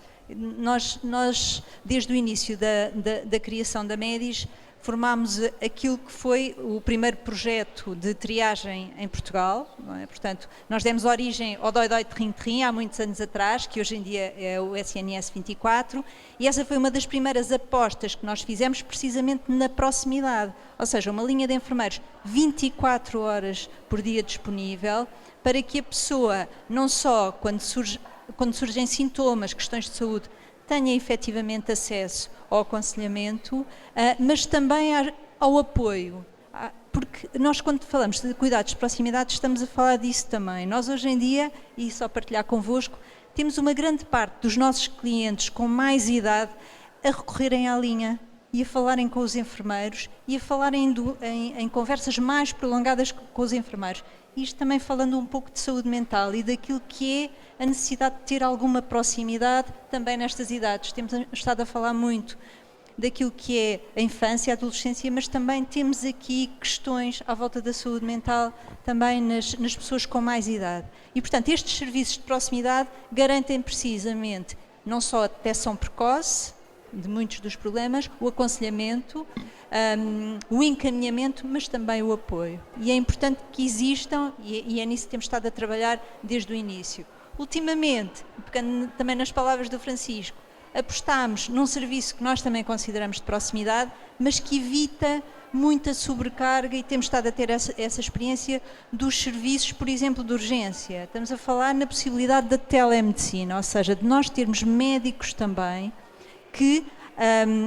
nós desde o início da criação da MEDIS formámos aquilo que foi o primeiro projeto de triagem em Portugal, não é? Portanto, nós demos origem ao Dói-Dói Terrim-Terrim há muitos anos atrás, que hoje em dia é o SNS 24, e essa foi uma das primeiras apostas que nós fizemos precisamente na proximidade, ou seja, uma linha de enfermeiros 24 horas por dia disponível, para que a pessoa, não só quando surgem sintomas, questões de saúde, tenha efetivamente acesso ao aconselhamento, mas também ao apoio. Porque nós, quando falamos de cuidados de proximidade, estamos a falar disso também. Nós, hoje em dia, e só partilhar convosco, temos uma grande parte dos nossos clientes com mais idade a recorrerem à linha e a falarem com os enfermeiros e a falarem em conversas mais prolongadas com os enfermeiros. Isto também falando um pouco de saúde mental e daquilo que é a necessidade de ter alguma proximidade também nestas idades. Temos estado a falar muito daquilo que é a infância, a adolescência, mas também temos aqui questões à volta da saúde mental também nas pessoas com mais idade. E, portanto, estes serviços de proximidade garantem precisamente não só a detecção precoce de muitos dos problemas, o aconselhamento, o encaminhamento, mas também o apoio. E é importante que existam, e é nisso que temos estado a trabalhar desde o início. Ultimamente, pegando também nas palavras do Francisco, apostámos num serviço que nós também consideramos de proximidade, mas que evita muita sobrecarga, e temos estado a ter essa experiência dos serviços, por exemplo, de urgência. Estamos a falar na possibilidade da telemedicina, ou seja, de nós termos médicos também que,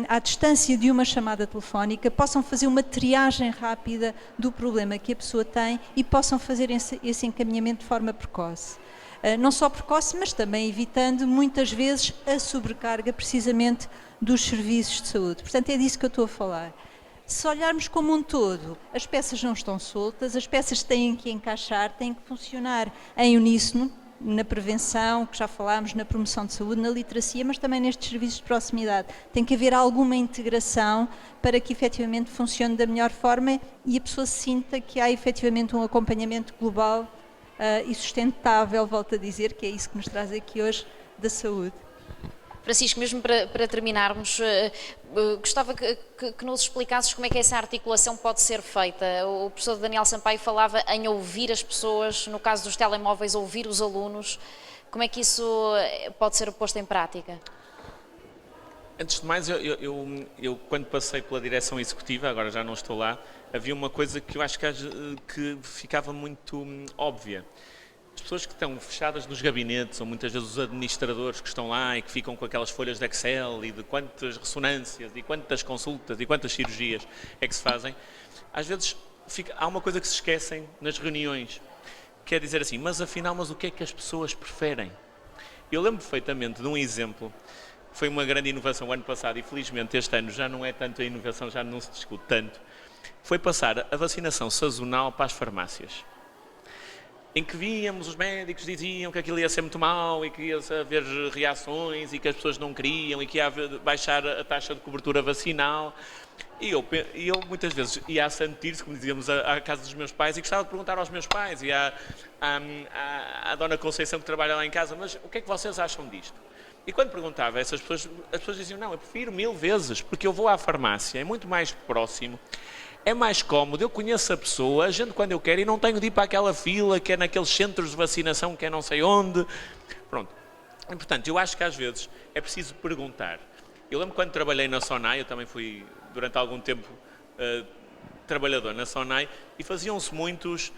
à distância de uma chamada telefónica, possam fazer uma triagem rápida do problema que a pessoa tem e possam fazer esse encaminhamento de forma precoce. Não só precoce, mas também evitando muitas vezes a sobrecarga precisamente dos serviços de saúde. Portanto, é disso que eu estou a falar. Se olharmos como um todo, as peças não estão soltas, as peças têm que encaixar, têm que funcionar em uníssono, na prevenção, que já falámos, na promoção de saúde, na literacia, mas também nestes serviços de proximidade. Tem que haver alguma integração para que efetivamente funcione da melhor forma e a pessoa sinta que há efetivamente um acompanhamento global e sustentável, volto a dizer, que é isso que nos traz aqui hoje, da saúde. Francisco, mesmo para terminarmos, gostava que nos explicasses como é que essa articulação pode ser feita. O professor Daniel Sampaio falava em ouvir as pessoas, no caso dos telemóveis, ouvir os alunos. Como é que isso pode ser posto em prática? Antes de mais, eu quando passei pela direção executiva, agora já não estou lá, havia uma coisa que eu acho que ficava muito óbvia. As pessoas que estão fechadas nos gabinetes, ou muitas vezes os administradores que estão lá e que ficam com aquelas folhas de Excel e de quantas ressonâncias e quantas consultas e quantas cirurgias é que se fazem, às vezes há uma coisa que se esquecem nas reuniões, que é dizer assim, mas afinal, o que é que as pessoas preferem? Eu lembro perfeitamente de um exemplo, que foi uma grande inovação o ano passado e felizmente este ano já não é tanto a inovação, já não se discute tanto, foi passar a vacinação sazonal para as farmácias. Em que víamos, os médicos diziam que aquilo ia ser muito mau e que ia haver reações e que as pessoas não queriam e que ia baixar a taxa de cobertura vacinal. E eu muitas vezes ia a Santir-se, como dizíamos, à casa dos meus pais e gostava de perguntar aos meus pais e à dona Conceição que trabalha lá em casa, mas o que é que vocês acham disto? E quando perguntava a essas pessoas, as pessoas diziam, não, eu prefiro 1000 vezes, porque eu vou à farmácia, é muito mais próximo. É mais cómodo, eu conheço a pessoa, a gente quando eu quero e não tenho de ir para aquela fila que é naqueles centros de vacinação que é não sei onde. Pronto. E, portanto, eu acho que às vezes é preciso perguntar. Eu lembro quando trabalhei na SONAI, eu também fui durante algum tempo trabalhador na SONAI e faziam-se muitos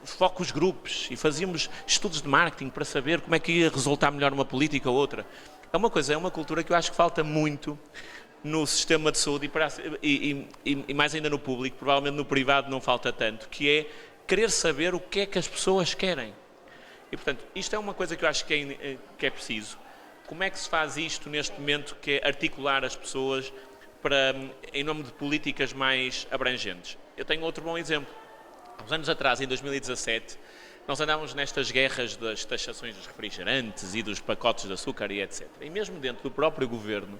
focus groups e fazíamos estudos de marketing para saber como é que ia resultar melhor uma política ou outra. É uma cultura que eu acho que falta muito no sistema de saúde e mais ainda no público, provavelmente no privado não falta tanto, que é querer saber o que é que as pessoas querem. E, portanto, isto é uma coisa que eu acho que é preciso. Como é que se faz isto neste momento, que é articular as pessoas em nome de políticas mais abrangentes? Eu tenho outro bom exemplo. Há uns anos atrás, em 2017, nós andávamos nestas guerras das taxações dos refrigerantes e dos pacotes de açúcar e etc. E mesmo dentro do próprio governo,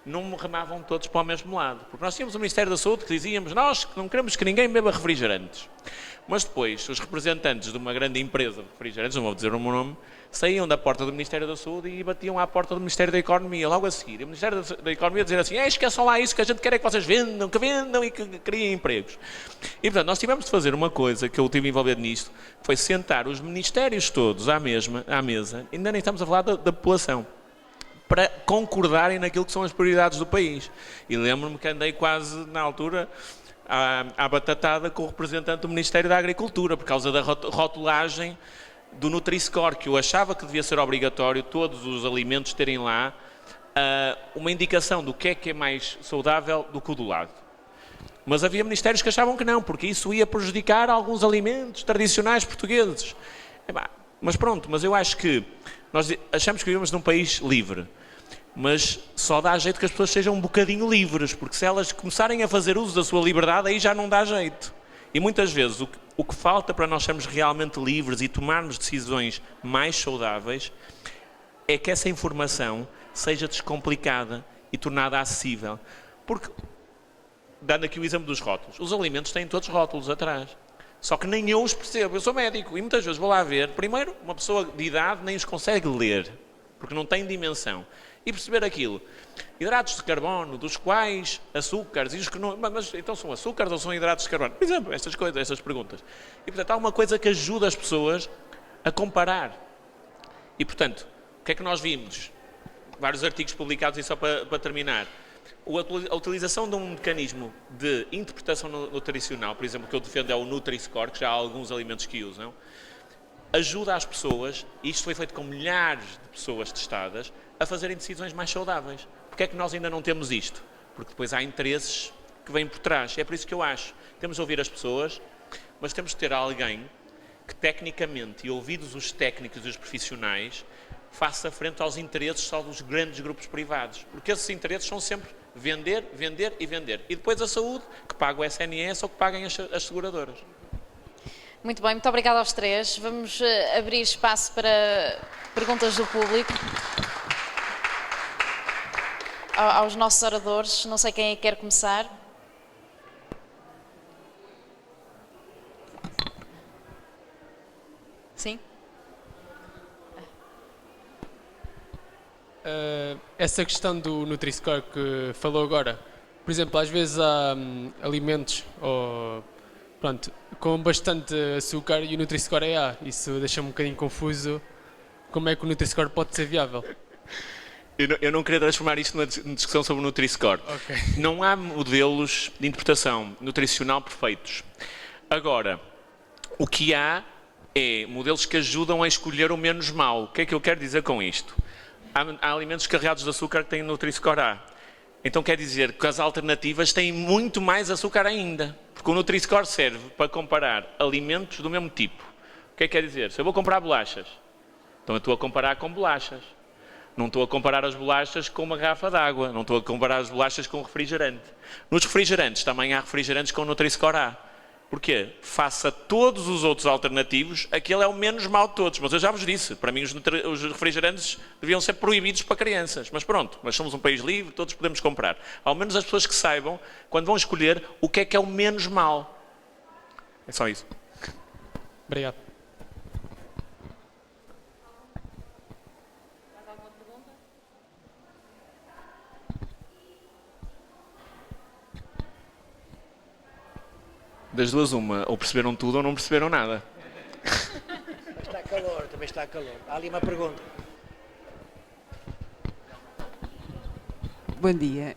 não remavam todos para o mesmo lado. Porque nós tínhamos o Ministério da Saúde que dizíamos, nós não queremos que ninguém beba refrigerantes. Mas depois, os representantes de uma grande empresa de refrigerantes, não vou dizer o meu nome, saíam da porta do Ministério da Saúde e batiam à porta do Ministério da Economia, logo a seguir. E o Ministério da Economia dizer assim, esqueçam lá isso, que a gente quer é que vocês vendam e que criem empregos. E, portanto, nós tivemos de fazer uma coisa, que eu estive envolvido nisto, foi sentar os ministérios todos à mesa, ainda nem estamos a falar da população, para concordarem naquilo que são as prioridades do país. E lembro-me que andei quase, na altura, à batatada com o representante do Ministério da Agricultura, por causa da rotulagem do Nutri-Score, que eu achava que devia ser obrigatório todos os alimentos terem lá uma indicação do que é mais saudável do que o do lado. Mas havia ministérios que achavam que não, porque isso ia prejudicar alguns alimentos tradicionais portugueses. Mas pronto, mas eu acho que nós achamos que vivemos num país livre, mas só dá jeito que as pessoas sejam um bocadinho livres, porque se elas começarem a fazer uso da sua liberdade, aí já não dá jeito. E muitas vezes o que falta para nós sermos realmente livres e tomarmos decisões mais saudáveis é que essa informação seja descomplicada e tornada acessível. Porque, dando aqui o exemplo dos rótulos, os alimentos têm todos rótulos atrás. Só que nem eu os percebo. Eu sou médico e muitas vezes vou lá ver. Primeiro, uma pessoa de idade nem os consegue ler, porque não tem dimensão. E perceber aquilo. Hidratos de carbono, dos quais açúcares, e os que não... Mas então são açúcares ou são hidratos de carbono? Por exemplo, estas coisas, estas perguntas. E portanto há uma coisa que ajuda as pessoas a comparar. E portanto, o que é que nós vimos? Vários artigos publicados, e só para terminar. A utilização de um mecanismo de interpretação nutricional, por exemplo, que eu defendo é o Nutri-Score, que já há alguns alimentos que usam, ajuda as pessoas, e isto foi feito com milhares de pessoas testadas, a fazerem decisões mais saudáveis. Porquê é que nós ainda não temos isto? Porque depois há interesses que vêm por trás. É por isso que eu acho. Temos de ouvir as pessoas, mas temos de ter alguém que tecnicamente, e ouvidos os técnicos e os profissionais, faça frente aos interesses só dos grandes grupos privados. Porque esses interesses são sempre vender, vender e vender. E depois a saúde, que paga o SNS ou que paguem as seguradoras. Muito bem, muito obrigada aos três. Vamos abrir espaço para perguntas do público. Aos nossos oradores, não sei quem é que quer começar. Sim? Essa questão do Nutri-Score que falou agora, por exemplo, às vezes há alimentos pronto, com bastante açúcar e o Nutri-Score é A. Isso deixa-me um bocadinho confuso. Como é que o Nutri-Score pode ser viável? Eu não queria transformar isto numa discussão sobre o Nutri-Score. Okay. Não há modelos de interpretação nutricional perfeitos. Agora, o que há é modelos que ajudam a escolher o menos mau. O que é que eu quero dizer com isto? Há alimentos carregados de açúcar que têm Nutri-Score A. Então quer dizer que as alternativas têm muito mais açúcar ainda. Porque o Nutri-Score serve para comparar alimentos do mesmo tipo. O que é que quer dizer? Se eu vou comprar bolachas, então eu estou a comparar com bolachas. Não estou a comparar as bolachas com uma garrafa de água. Não estou a comparar as bolachas com refrigerante. Nos refrigerantes também há refrigerantes com Nutri-Score A. Porquê? Face a todos os outros alternativos, aquele é o menos mau de todos. Mas eu já vos disse, para mim os refrigerantes deviam ser proibidos para crianças. Mas pronto, nós somos um país livre, todos podemos comprar. Ao menos as pessoas que saibam, quando vão escolher, o que é o menos mau. É só isso. Obrigado. Das duas, uma, ou perceberam tudo ou não perceberam nada. Está calor, também está calor. Há ali uma pergunta. Bom dia.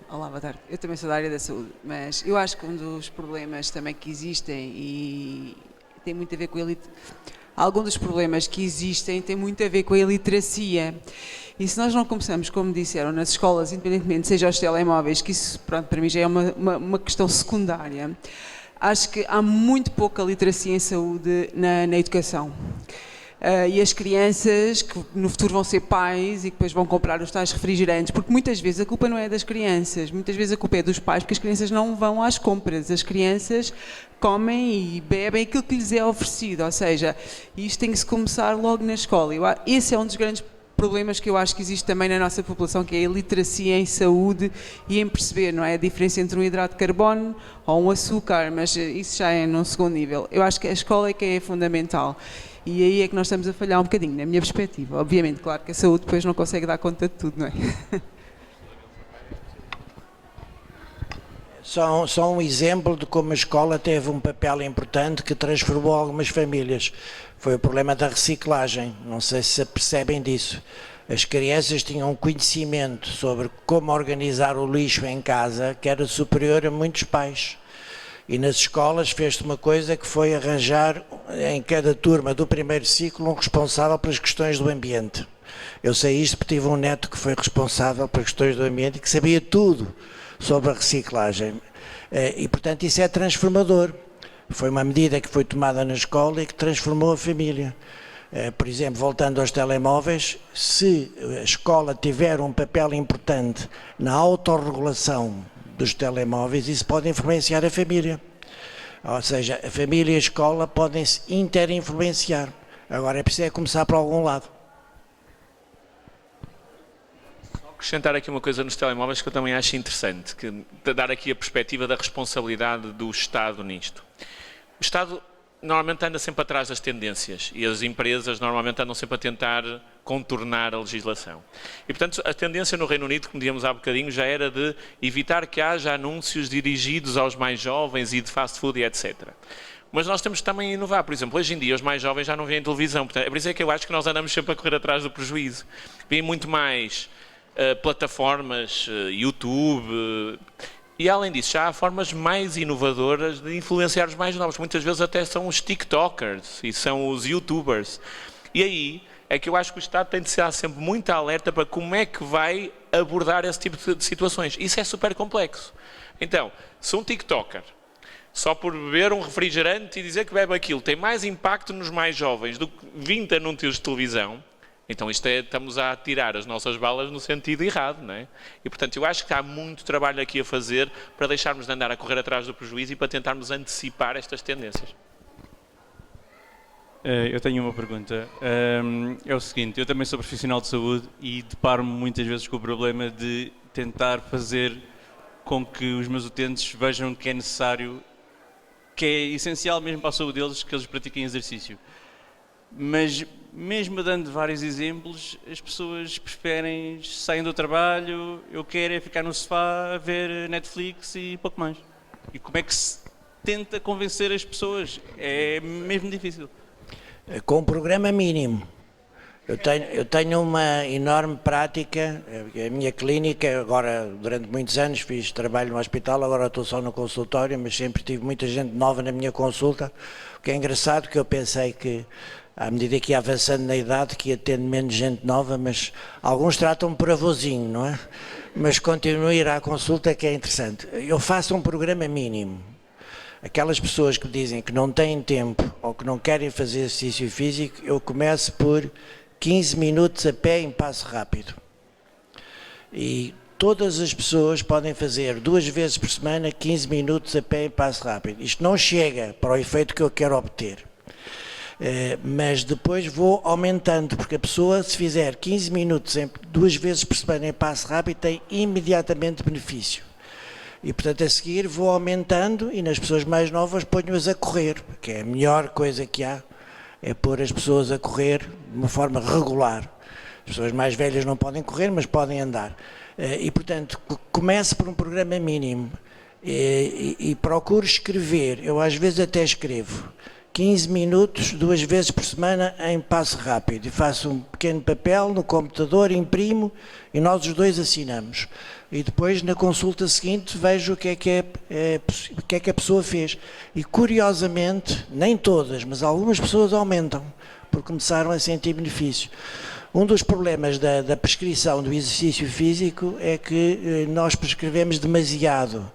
Olá, boa tarde. Eu também sou da área da saúde, mas eu acho que um dos problemas também que existem e tem muito a ver com algum dos problemas que existem tem muito a ver com a iliteracia. E se nós não começamos, como disseram, nas escolas, independentemente, seja aos telemóveis, que isso, pronto, para mim já é uma questão secundária, acho que há muito pouca literacia em saúde na educação. E as crianças que no futuro vão ser pais e que depois vão comprar os tais refrigerantes, porque muitas vezes a culpa não é das crianças, muitas vezes a culpa é dos pais, porque as crianças não vão às compras, as crianças comem e bebem aquilo que lhes é oferecido, ou seja, isto tem que se começar logo na escola. Esse é um dos grandes problemas que eu acho que existe também na nossa população, que é a iliteracia em saúde e em perceber, não é, a diferença entre um hidrato de carbono ou um açúcar, mas isso já é num segundo nível. Eu acho que a escola é que é fundamental. E aí é que nós estamos a falhar um bocadinho, na minha perspectiva. Obviamente, claro que a saúde depois não consegue dar conta de tudo, não é? Só um exemplo de como a escola teve um papel importante que transformou algumas famílias. Foi o problema da reciclagem, não sei se percebem disso. As crianças tinham um conhecimento sobre como organizar o lixo em casa que era superior a muitos pais. E nas escolas fez-se uma coisa que foi arranjar em cada turma do primeiro ciclo um responsável pelas questões do ambiente. Eu sei isto porque tive um neto que foi responsável pelas questões do ambiente e que sabia tudo sobre a reciclagem. E, portanto, isso é transformador. Foi uma medida que foi tomada na escola e que transformou a família. Por exemplo, voltando aos telemóveis, se a escola tiver um papel importante na autorregulação dos telemóveis, isso pode influenciar a família. Ou seja, a família e a escola podem-se interinfluenciar. Agora é preciso começar por algum lado. Só acrescentar aqui uma coisa nos telemóveis que eu também acho interessante, que dar aqui a perspectiva da responsabilidade do Estado nisto. O Estado normalmente anda sempre atrás das tendências e as empresas normalmente andam sempre a tentar contornar a legislação. E, portanto, a tendência no Reino Unido, como dizíamos há bocadinho, já era de evitar que haja anúncios dirigidos aos mais jovens e de fast food e etc. Mas nós temos que também inovar. Por exemplo, hoje em dia os mais jovens já não veem televisão. Portanto, é por isso que eu acho que nós andamos sempre a correr atrás do prejuízo. Vêm muito mais plataformas, YouTube... E além disso, já há formas mais inovadoras de influenciar os mais novos. Muitas vezes até são os TikTokers e são os YouTubers. E aí é que eu acho que o Estado tem de estar sempre muito alerta para como é que vai abordar esse tipo de situações. Isso é super complexo. Então, se um TikToker, só por beber um refrigerante e dizer que bebe aquilo, tem mais impacto nos mais jovens do que 20 anúncios de televisão, então estamos a tirar as nossas balas no sentido errado, não é? E portanto eu acho que há muito trabalho aqui a fazer para deixarmos de andar a correr atrás do prejuízo e para tentarmos antecipar estas tendências. Eu tenho uma pergunta. É o seguinte, eu também sou profissional de saúde e deparo-me muitas vezes com o problema de tentar fazer com que os meus utentes vejam que é necessário, que é essencial mesmo para a saúde deles, que eles pratiquem exercício. Mas mesmo dando vários exemplos, as pessoas preferem, saem do trabalho, eu quero é ficar no sofá, ver Netflix e pouco mais. E como é que se tenta convencer as pessoas? É mesmo difícil. Com um programa mínimo. Eu tenho uma enorme prática, a minha clínica, agora durante muitos anos fiz trabalho no hospital, agora estou só no consultório, mas sempre tive muita gente nova na minha consulta, o que é engraçado que eu pensei que à medida que ia avançando na idade, que ia tendo menos gente nova, mas alguns tratam-me por avôzinho, não é? Mas continuo a ir à consulta, que é interessante. Eu faço um programa mínimo. Aquelas pessoas que dizem que não têm tempo ou que não querem fazer exercício físico, eu começo por 15 minutos a pé em passo rápido. E todas as pessoas podem fazer 2 vezes por semana 15 minutos a pé em passo rápido. Isto não chega para o efeito que eu quero obter. Mas depois vou aumentando, porque a pessoa, se fizer 15 minutos 2 vezes por semana em passo rápido, tem imediatamente benefício. E portanto a seguir vou aumentando e nas pessoas mais novas ponho-as a correr, que é a melhor coisa que há, é pôr as pessoas a correr de uma forma regular. As pessoas mais velhas não podem correr, mas podem andar. E portanto comece por um programa mínimo e procuro escrever, eu às vezes até escrevo 15 minutos, 2 vezes por semana em passo rápido. E faço um pequeno papel no computador, imprimo e nós os dois assinamos. E depois na consulta seguinte vejo o que é que a pessoa fez. E curiosamente, nem todas, mas algumas pessoas aumentam, porque começaram a sentir benefício. Um dos problemas da prescrição do exercício físico é que nós prescrevemos demasiado.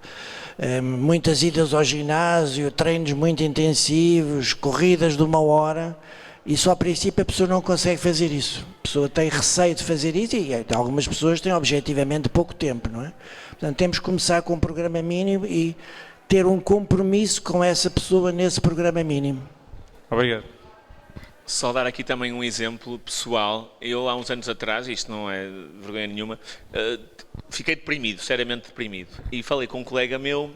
Muitas idas ao ginásio, treinos muito intensivos, corridas de 1 hora, e só a princípio a pessoa não consegue fazer isso. A pessoa tem receio de fazer isso e algumas pessoas têm objetivamente pouco tempo, não é? Portanto, temos que começar com um programa mínimo e ter um compromisso com essa pessoa nesse programa mínimo. Obrigado. Só dar aqui também um exemplo pessoal. Eu, há uns anos atrás, isto não é vergonha nenhuma, fiquei deprimido, seriamente deprimido. E falei com um colega meu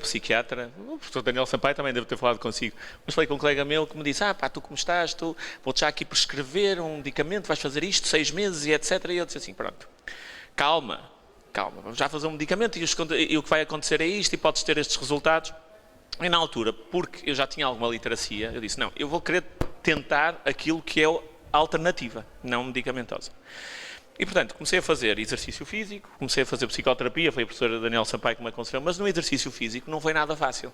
psiquiatra, o professor Daniel Sampaio também deve ter falado consigo, mas falei com um colega meu que me disse, tu como estás, vou-te já aqui prescrever um medicamento, vais fazer isto 6 meses e etc. E eu disse assim, pronto, calma, vamos já fazer um medicamento e o que vai acontecer é isto e podes ter estes resultados. E na altura, porque eu já tinha alguma literacia, eu disse, não, eu vou querer tentar aquilo que é a alternativa, não medicamentosa. E portanto, comecei a fazer exercício físico, comecei a fazer psicoterapia, foi a professora Daniel Sampaio que me aconselhou, mas no exercício físico não foi nada fácil.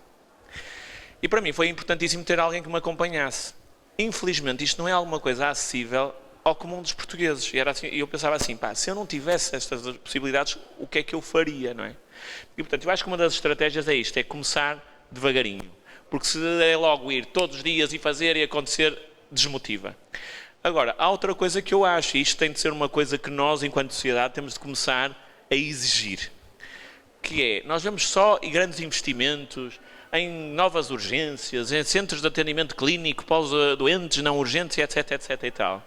E para mim foi importantíssimo ter alguém que me acompanhasse. Infelizmente, isto não é alguma coisa acessível ao comum dos portugueses. E eu pensava assim, se eu não tivesse estas possibilidades, o que é que eu faria, não é? E portanto, eu acho que uma das estratégias é isto, é começar devagarinho, porque se é logo ir todos os dias e fazer e acontecer, desmotiva. Agora, há outra coisa que eu acho, e isto tem de ser uma coisa que nós, enquanto sociedade, temos de começar a exigir, que é, nós vemos só grandes investimentos em novas urgências, em centros de atendimento clínico para os doentes não urgentes, etc, etc e tal.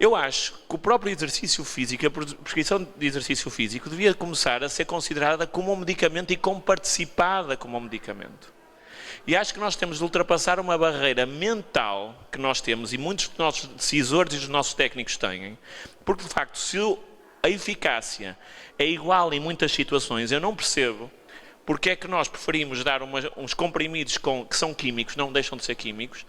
Eu acho que o próprio exercício físico, a prescrição de exercício físico, devia começar a ser considerada como um medicamento e como participada como um medicamento. E acho que nós temos de ultrapassar uma barreira mental que nós temos e muitos dos nossos decisores e dos nossos técnicos têm, porque de facto, se a eficácia é igual em muitas situações, eu não percebo porque é que nós preferimos dar uns comprimidos que são químicos, não deixam de ser químicos,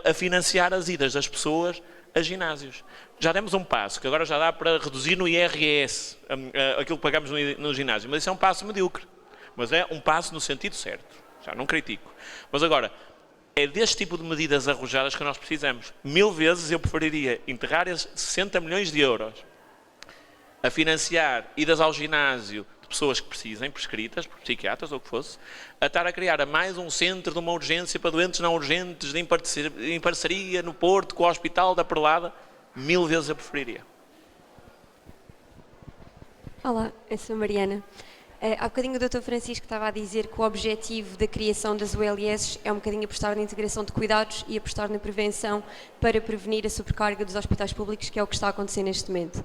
a financiar as idas das pessoas a ginásios. Já demos um passo, que agora já dá para reduzir no IRS aquilo que pagamos no ginásio, mas isso é um passo medíocre. Mas é um passo no sentido certo. Já não critico. Mas agora, é deste tipo de medidas arrojadas que nós precisamos. 1000 vezes eu preferiria enterrar esses 60 milhões de euros a financiar idas ao ginásio de pessoas que precisem, prescritas, por psiquiatras ou o que fosse, a estar a criar mais um centro de uma urgência para doentes não urgentes, em parceria no Porto, com o Hospital da Perlada. 1000 vezes eu preferiria. Olá, eu sou a Mariana. Há bocadinho o Dr. Francisco estava a dizer que o objetivo da criação das ULS é um bocadinho apostar na integração de cuidados e apostar na prevenção para prevenir a sobrecarga dos hospitais públicos, que é o que está a acontecer neste momento.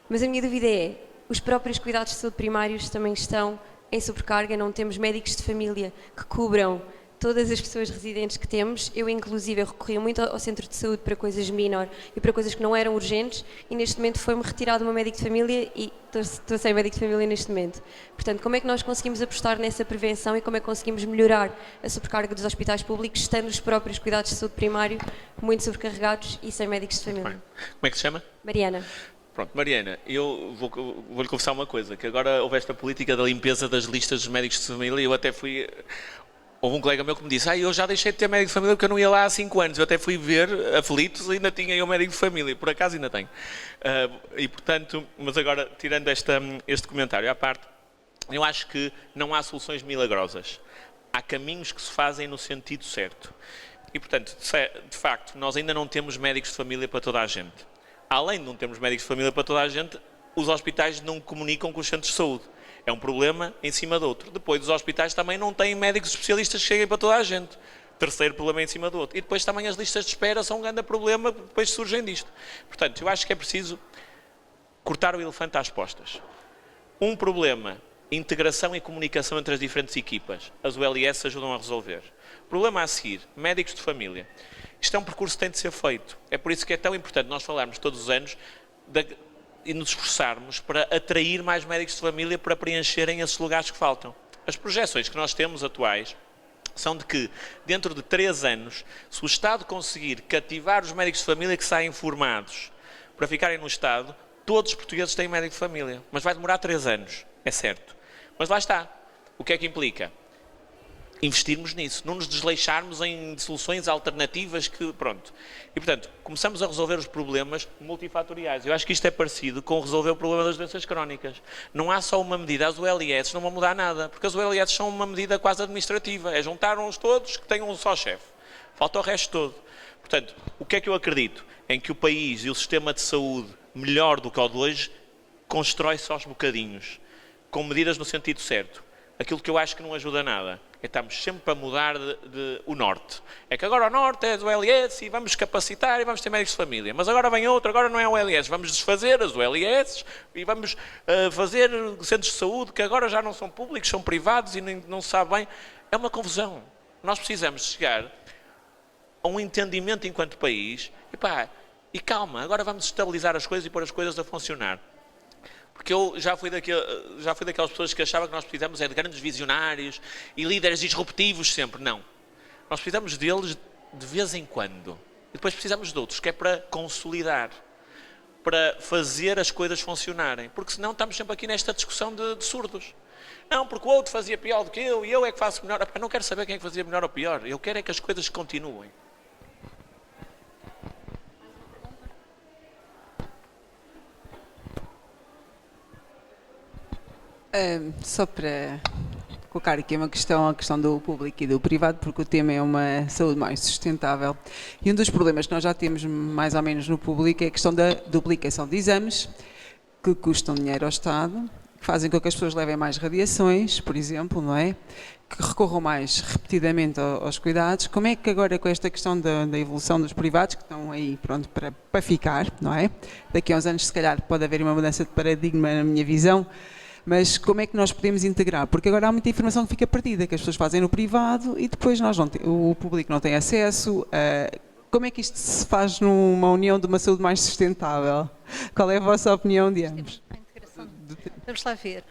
Mas a minha dúvida é, os próprios cuidados de saúde primários também estão em sobrecarga, não temos médicos de família que cubram todas as pessoas residentes que temos. Eu, inclusive, recorria muito ao centro de saúde para coisas menor e para coisas que não eram urgentes, e neste momento foi-me retirado uma médico de família e estou sem médico de família neste momento. Portanto, como é que nós conseguimos apostar nessa prevenção e como é que conseguimos melhorar a sobrecarga dos hospitais públicos, estando os próprios cuidados de saúde primário muito sobrecarregados e sem médicos de família? Como é que se chama? Mariana. Pronto, Mariana, eu vou-lhe confessar uma coisa, que agora houve esta política da limpeza das listas dos médicos de família e eu até fui... Houve um colega meu que me disse, eu já deixei de ter médico de família porque eu não ia lá há 5 anos. Eu até fui ver aflitos e ainda tinha eu médico de família. Por acaso ainda tenho. E portanto, mas agora, tirando este comentário à parte, eu acho que não há soluções milagrosas. Há caminhos que se fazem no sentido certo. E portanto, de facto, nós ainda não temos médicos de família para toda a gente. Além de não termos médicos de família para toda a gente, os hospitais não comunicam com os centros de saúde. É um problema em cima do outro. Depois, os hospitais também não têm médicos especialistas que cheguem para toda a gente. Terceiro problema em cima do outro. E depois também as listas de espera são um grande problema, depois surgem disto. Portanto, eu acho que é preciso cortar o elefante às postas. Um problema, integração e comunicação entre as diferentes equipas. As ULS ajudam a resolver. Problema a seguir, médicos de família. Isto é um percurso que tem de ser feito. É por isso que é tão importante nós falarmos todos os anos e nos esforçarmos para atrair mais médicos de família para preencherem esses lugares que faltam. As projeções que nós temos atuais são de que, dentro de 3 anos, se o Estado conseguir cativar os médicos de família que saem formados para ficarem no Estado, todos os portugueses têm médico de família. Mas vai demorar 3 anos, é certo. Mas lá está. O que é que implica? Investirmos nisso, não nos desleixarmos em soluções alternativas que, pronto. E, portanto, começamos a resolver os problemas multifatoriais. Eu acho que isto é parecido com resolver o problema das doenças crónicas. Não há só uma medida, as ULS não vão mudar nada, porque as ULS são uma medida quase administrativa, é juntar-nos todos que tenham um só chefe. Falta o resto todo. Portanto, o que é que eu acredito? Em que o país e o sistema de saúde, melhor do que o de hoje, constrói-se aos bocadinhos, com medidas no sentido certo. Aquilo que eu acho que não ajuda nada é estamos sempre a mudar o norte. É que agora o norte é do ULS e vamos capacitar e vamos ter médicos de família. Mas agora vem outro, agora não é o ULS. Vamos desfazer as ULS e vamos fazer centros de saúde que agora já não são públicos, são privados e não se sabe bem. É uma confusão. Nós precisamos chegar a um entendimento enquanto país e calma, agora vamos estabilizar as coisas e pôr as coisas a funcionar. Porque eu já fui daquelas pessoas que achavam que nós precisamos de grandes visionários e líderes disruptivos sempre. Não. Nós precisamos deles de vez em quando. E depois precisamos de outros, que é para consolidar, para fazer as coisas funcionarem. Porque senão estamos sempre aqui nesta discussão de surdos. Não, porque o outro fazia pior do que eu e eu é que faço melhor. Eu não quero saber quem é que fazia melhor ou pior. Eu quero é que as coisas continuem. Só para colocar aqui uma questão, a questão do público e do privado, porque o tema é uma saúde mais sustentável. E um dos problemas que nós já temos mais ou menos no público é a questão da duplicação de exames, que custam dinheiro ao Estado, que fazem com que as pessoas levem mais radiações, por exemplo, não é? Que recorram mais repetidamente aos cuidados. Como é que agora, com esta questão da evolução dos privados, que estão aí pronto para ficar, não é? Daqui a uns anos, se calhar, pode haver uma mudança de paradigma na minha visão, mas como é que nós podemos integrar? Porque agora há muita informação que fica perdida, que as pessoas fazem no privado e depois o público não tem acesso. Como é que isto se faz numa união de uma saúde mais sustentável? Qual é a vossa opinião de ambos? Vamos lá ver.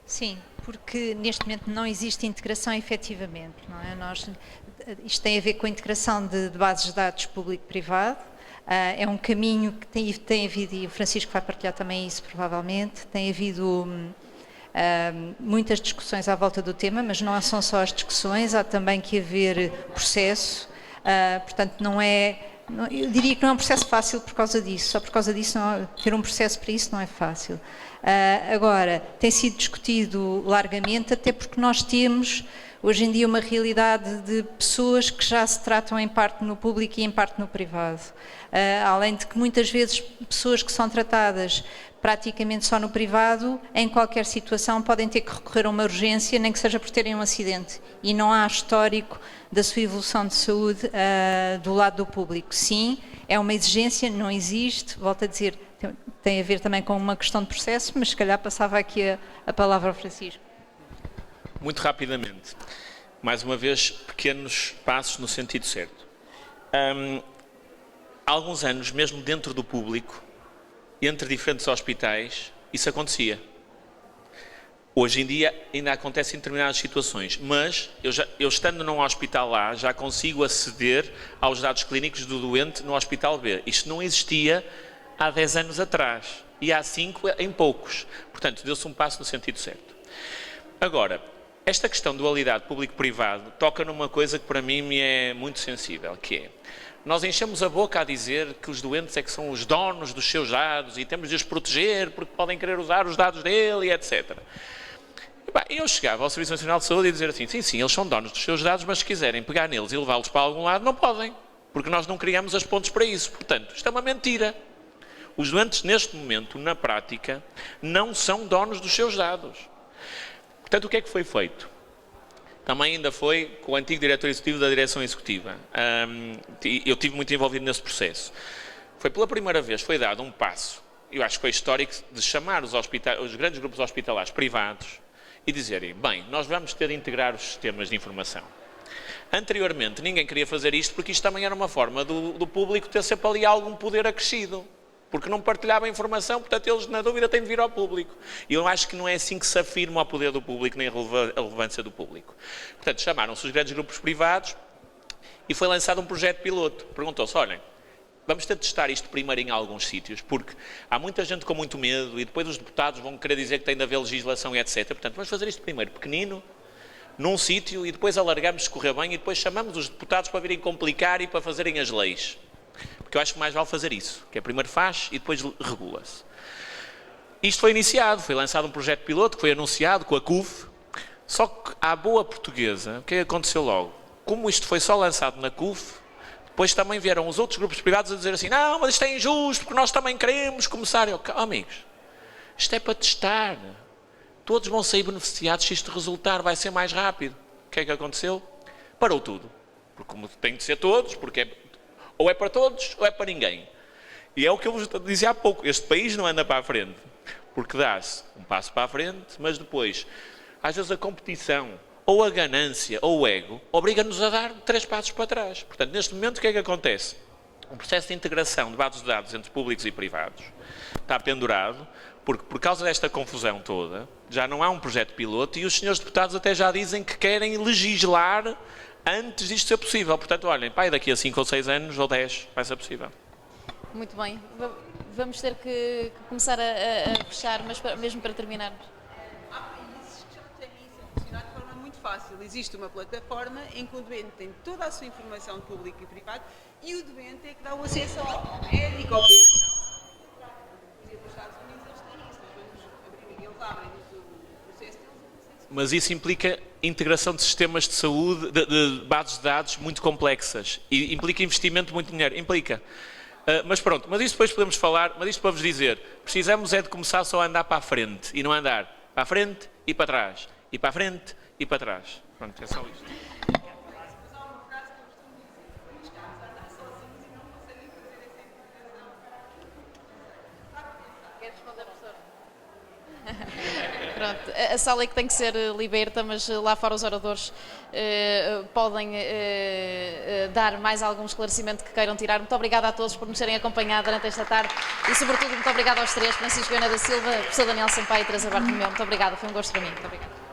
Sim, porque neste momento não existe integração efetivamente, não é? Isto tem a ver com a integração de bases de dados público-privado. É um caminho que tem havido, e o Francisco vai partilhar também isso provavelmente, tem havido muitas discussões à volta do tema, mas não são só as discussões, há também que haver processo, portanto eu diria que não é um processo fácil por causa disso, só por causa disso ter um processo para isso não é fácil. Agora, tem sido discutido largamente, até porque nós temos hoje em dia uma realidade de pessoas que já se tratam em parte no público e em parte no privado. Além de que muitas vezes pessoas que são tratadas praticamente só no privado, em qualquer situação podem ter que recorrer a uma urgência, nem que seja por terem um acidente. E não há histórico da sua evolução de saúde do lado do público. Sim, é uma exigência, não existe, volto a dizer, tem a ver também com uma questão de processo, mas se calhar passava aqui a palavra ao Francisco. Muito rapidamente, mais uma vez, pequenos passos no sentido certo. Há alguns anos, mesmo dentro do público, entre diferentes hospitais, isso acontecia. Hoje em dia ainda acontece em determinadas situações, mas eu estando num hospital A, já consigo aceder aos dados clínicos do doente no hospital B. Isto não existia há 10 anos atrás, e há 5 em poucos. Portanto, deu-se um passo no sentido certo. Agora, esta questão de dualidade público-privado toca numa coisa que para mim me é muito sensível, que é, nós enchemos a boca a dizer que os doentes é que são os donos dos seus dados e temos de os proteger porque podem querer usar os dados dele e etc. E eu chegava ao Serviço Nacional de Saúde e dizer assim, sim, eles são donos dos seus dados, mas se quiserem pegar neles e levá-los para algum lado, não podem, porque nós não criamos as pontes para isso. Portanto, isto é uma mentira. Os doentes, neste momento, na prática, não são donos dos seus dados. Portanto, o que é que foi feito? Também ainda foi com o antigo diretor executivo da direção executiva. Eu estive muito envolvido nesse processo. Foi pela primeira vez, foi dado um passo, eu acho que foi histórico, de chamar os grandes grupos hospitalares privados e dizerem, bem, nós vamos ter de integrar os sistemas de informação. Anteriormente, ninguém queria fazer isto porque isto também era uma forma do público ter sempre ali algum poder acrescido. Porque não partilhava a informação, portanto eles na dúvida têm de vir ao público. E eu acho que não é assim que se afirma o poder do público, nem a relevância do público. Portanto, chamaram-se os grandes grupos privados e foi lançado um projeto piloto. Perguntou-se, olhem, vamos ter de testar isto primeiro em alguns sítios, porque há muita gente com muito medo e depois os deputados vão querer dizer que tem de haver legislação e etc. Portanto, vamos fazer isto primeiro pequenino, num sítio, e depois alargamos se correr bem e depois chamamos os deputados para virem complicar e para fazerem as leis. Porque eu acho que mais vale fazer isso, que é primeiro faz e depois regula-se. Isto foi iniciado, foi lançado um projeto piloto, que foi anunciado com a CUF, só que à boa portuguesa, o que aconteceu logo? Como isto foi só lançado na CUF, depois também vieram os outros grupos privados a dizer assim, não, mas isto é injusto, porque nós também queremos começar. Amigos, isto é para testar. Todos vão sair beneficiados se isto resultar, vai ser mais rápido. O que é que aconteceu? Parou tudo. Porque como tem de ser todos, porque ou é para todos ou é para ninguém. E é o que eu vos dizia há pouco, este país não anda para a frente, porque dá-se um passo para a frente, mas depois, às vezes a competição, ou a ganância, ou o ego, obriga-nos a dar 3 passos para trás. Portanto, neste momento, o que é que acontece? Um processo de integração de bases de dados entre públicos e privados está pendurado, porque por causa desta confusão toda, já não há um projeto piloto e os senhores deputados até já dizem que querem legislar antes disto ser possível. Portanto, olhem, daqui a 5 ou 6 anos, ou 10, vai ser possível. Muito bem. Vamos ter que começar a fechar, mas mesmo para terminarmos. Há países que já têm isso funcionado de forma muito fácil. Existe uma plataforma em que o doente tem toda a sua informação pública e privada e o doente é que dá o acesso ao médico, ao profissional. Por exemplo, nos Estados Unidos eles têm isso. Eles abrem o processo deles. Mas isso implica integração de sistemas de saúde, de bases de dados muito complexas. E implica investimento de muito dinheiro. Implica. Mas pronto, mas isso depois podemos falar, mas isto para vos dizer, precisamos é de começar só a andar para a frente e não andar para a frente e para trás, e para a frente e para trás. Pronto, é só isto. Pronto, a sala é que tem que ser liberta, mas lá fora os oradores podem dar mais algum esclarecimento que queiram tirar. Muito obrigada a todos por nos terem acompanhado durante esta tarde e, sobretudo, muito obrigada aos três, Francisco Viana da Silva, professor Daniel Sampaio e Teresa Bartolomeu. Muito obrigada, foi um gosto para mim. Muito obrigada.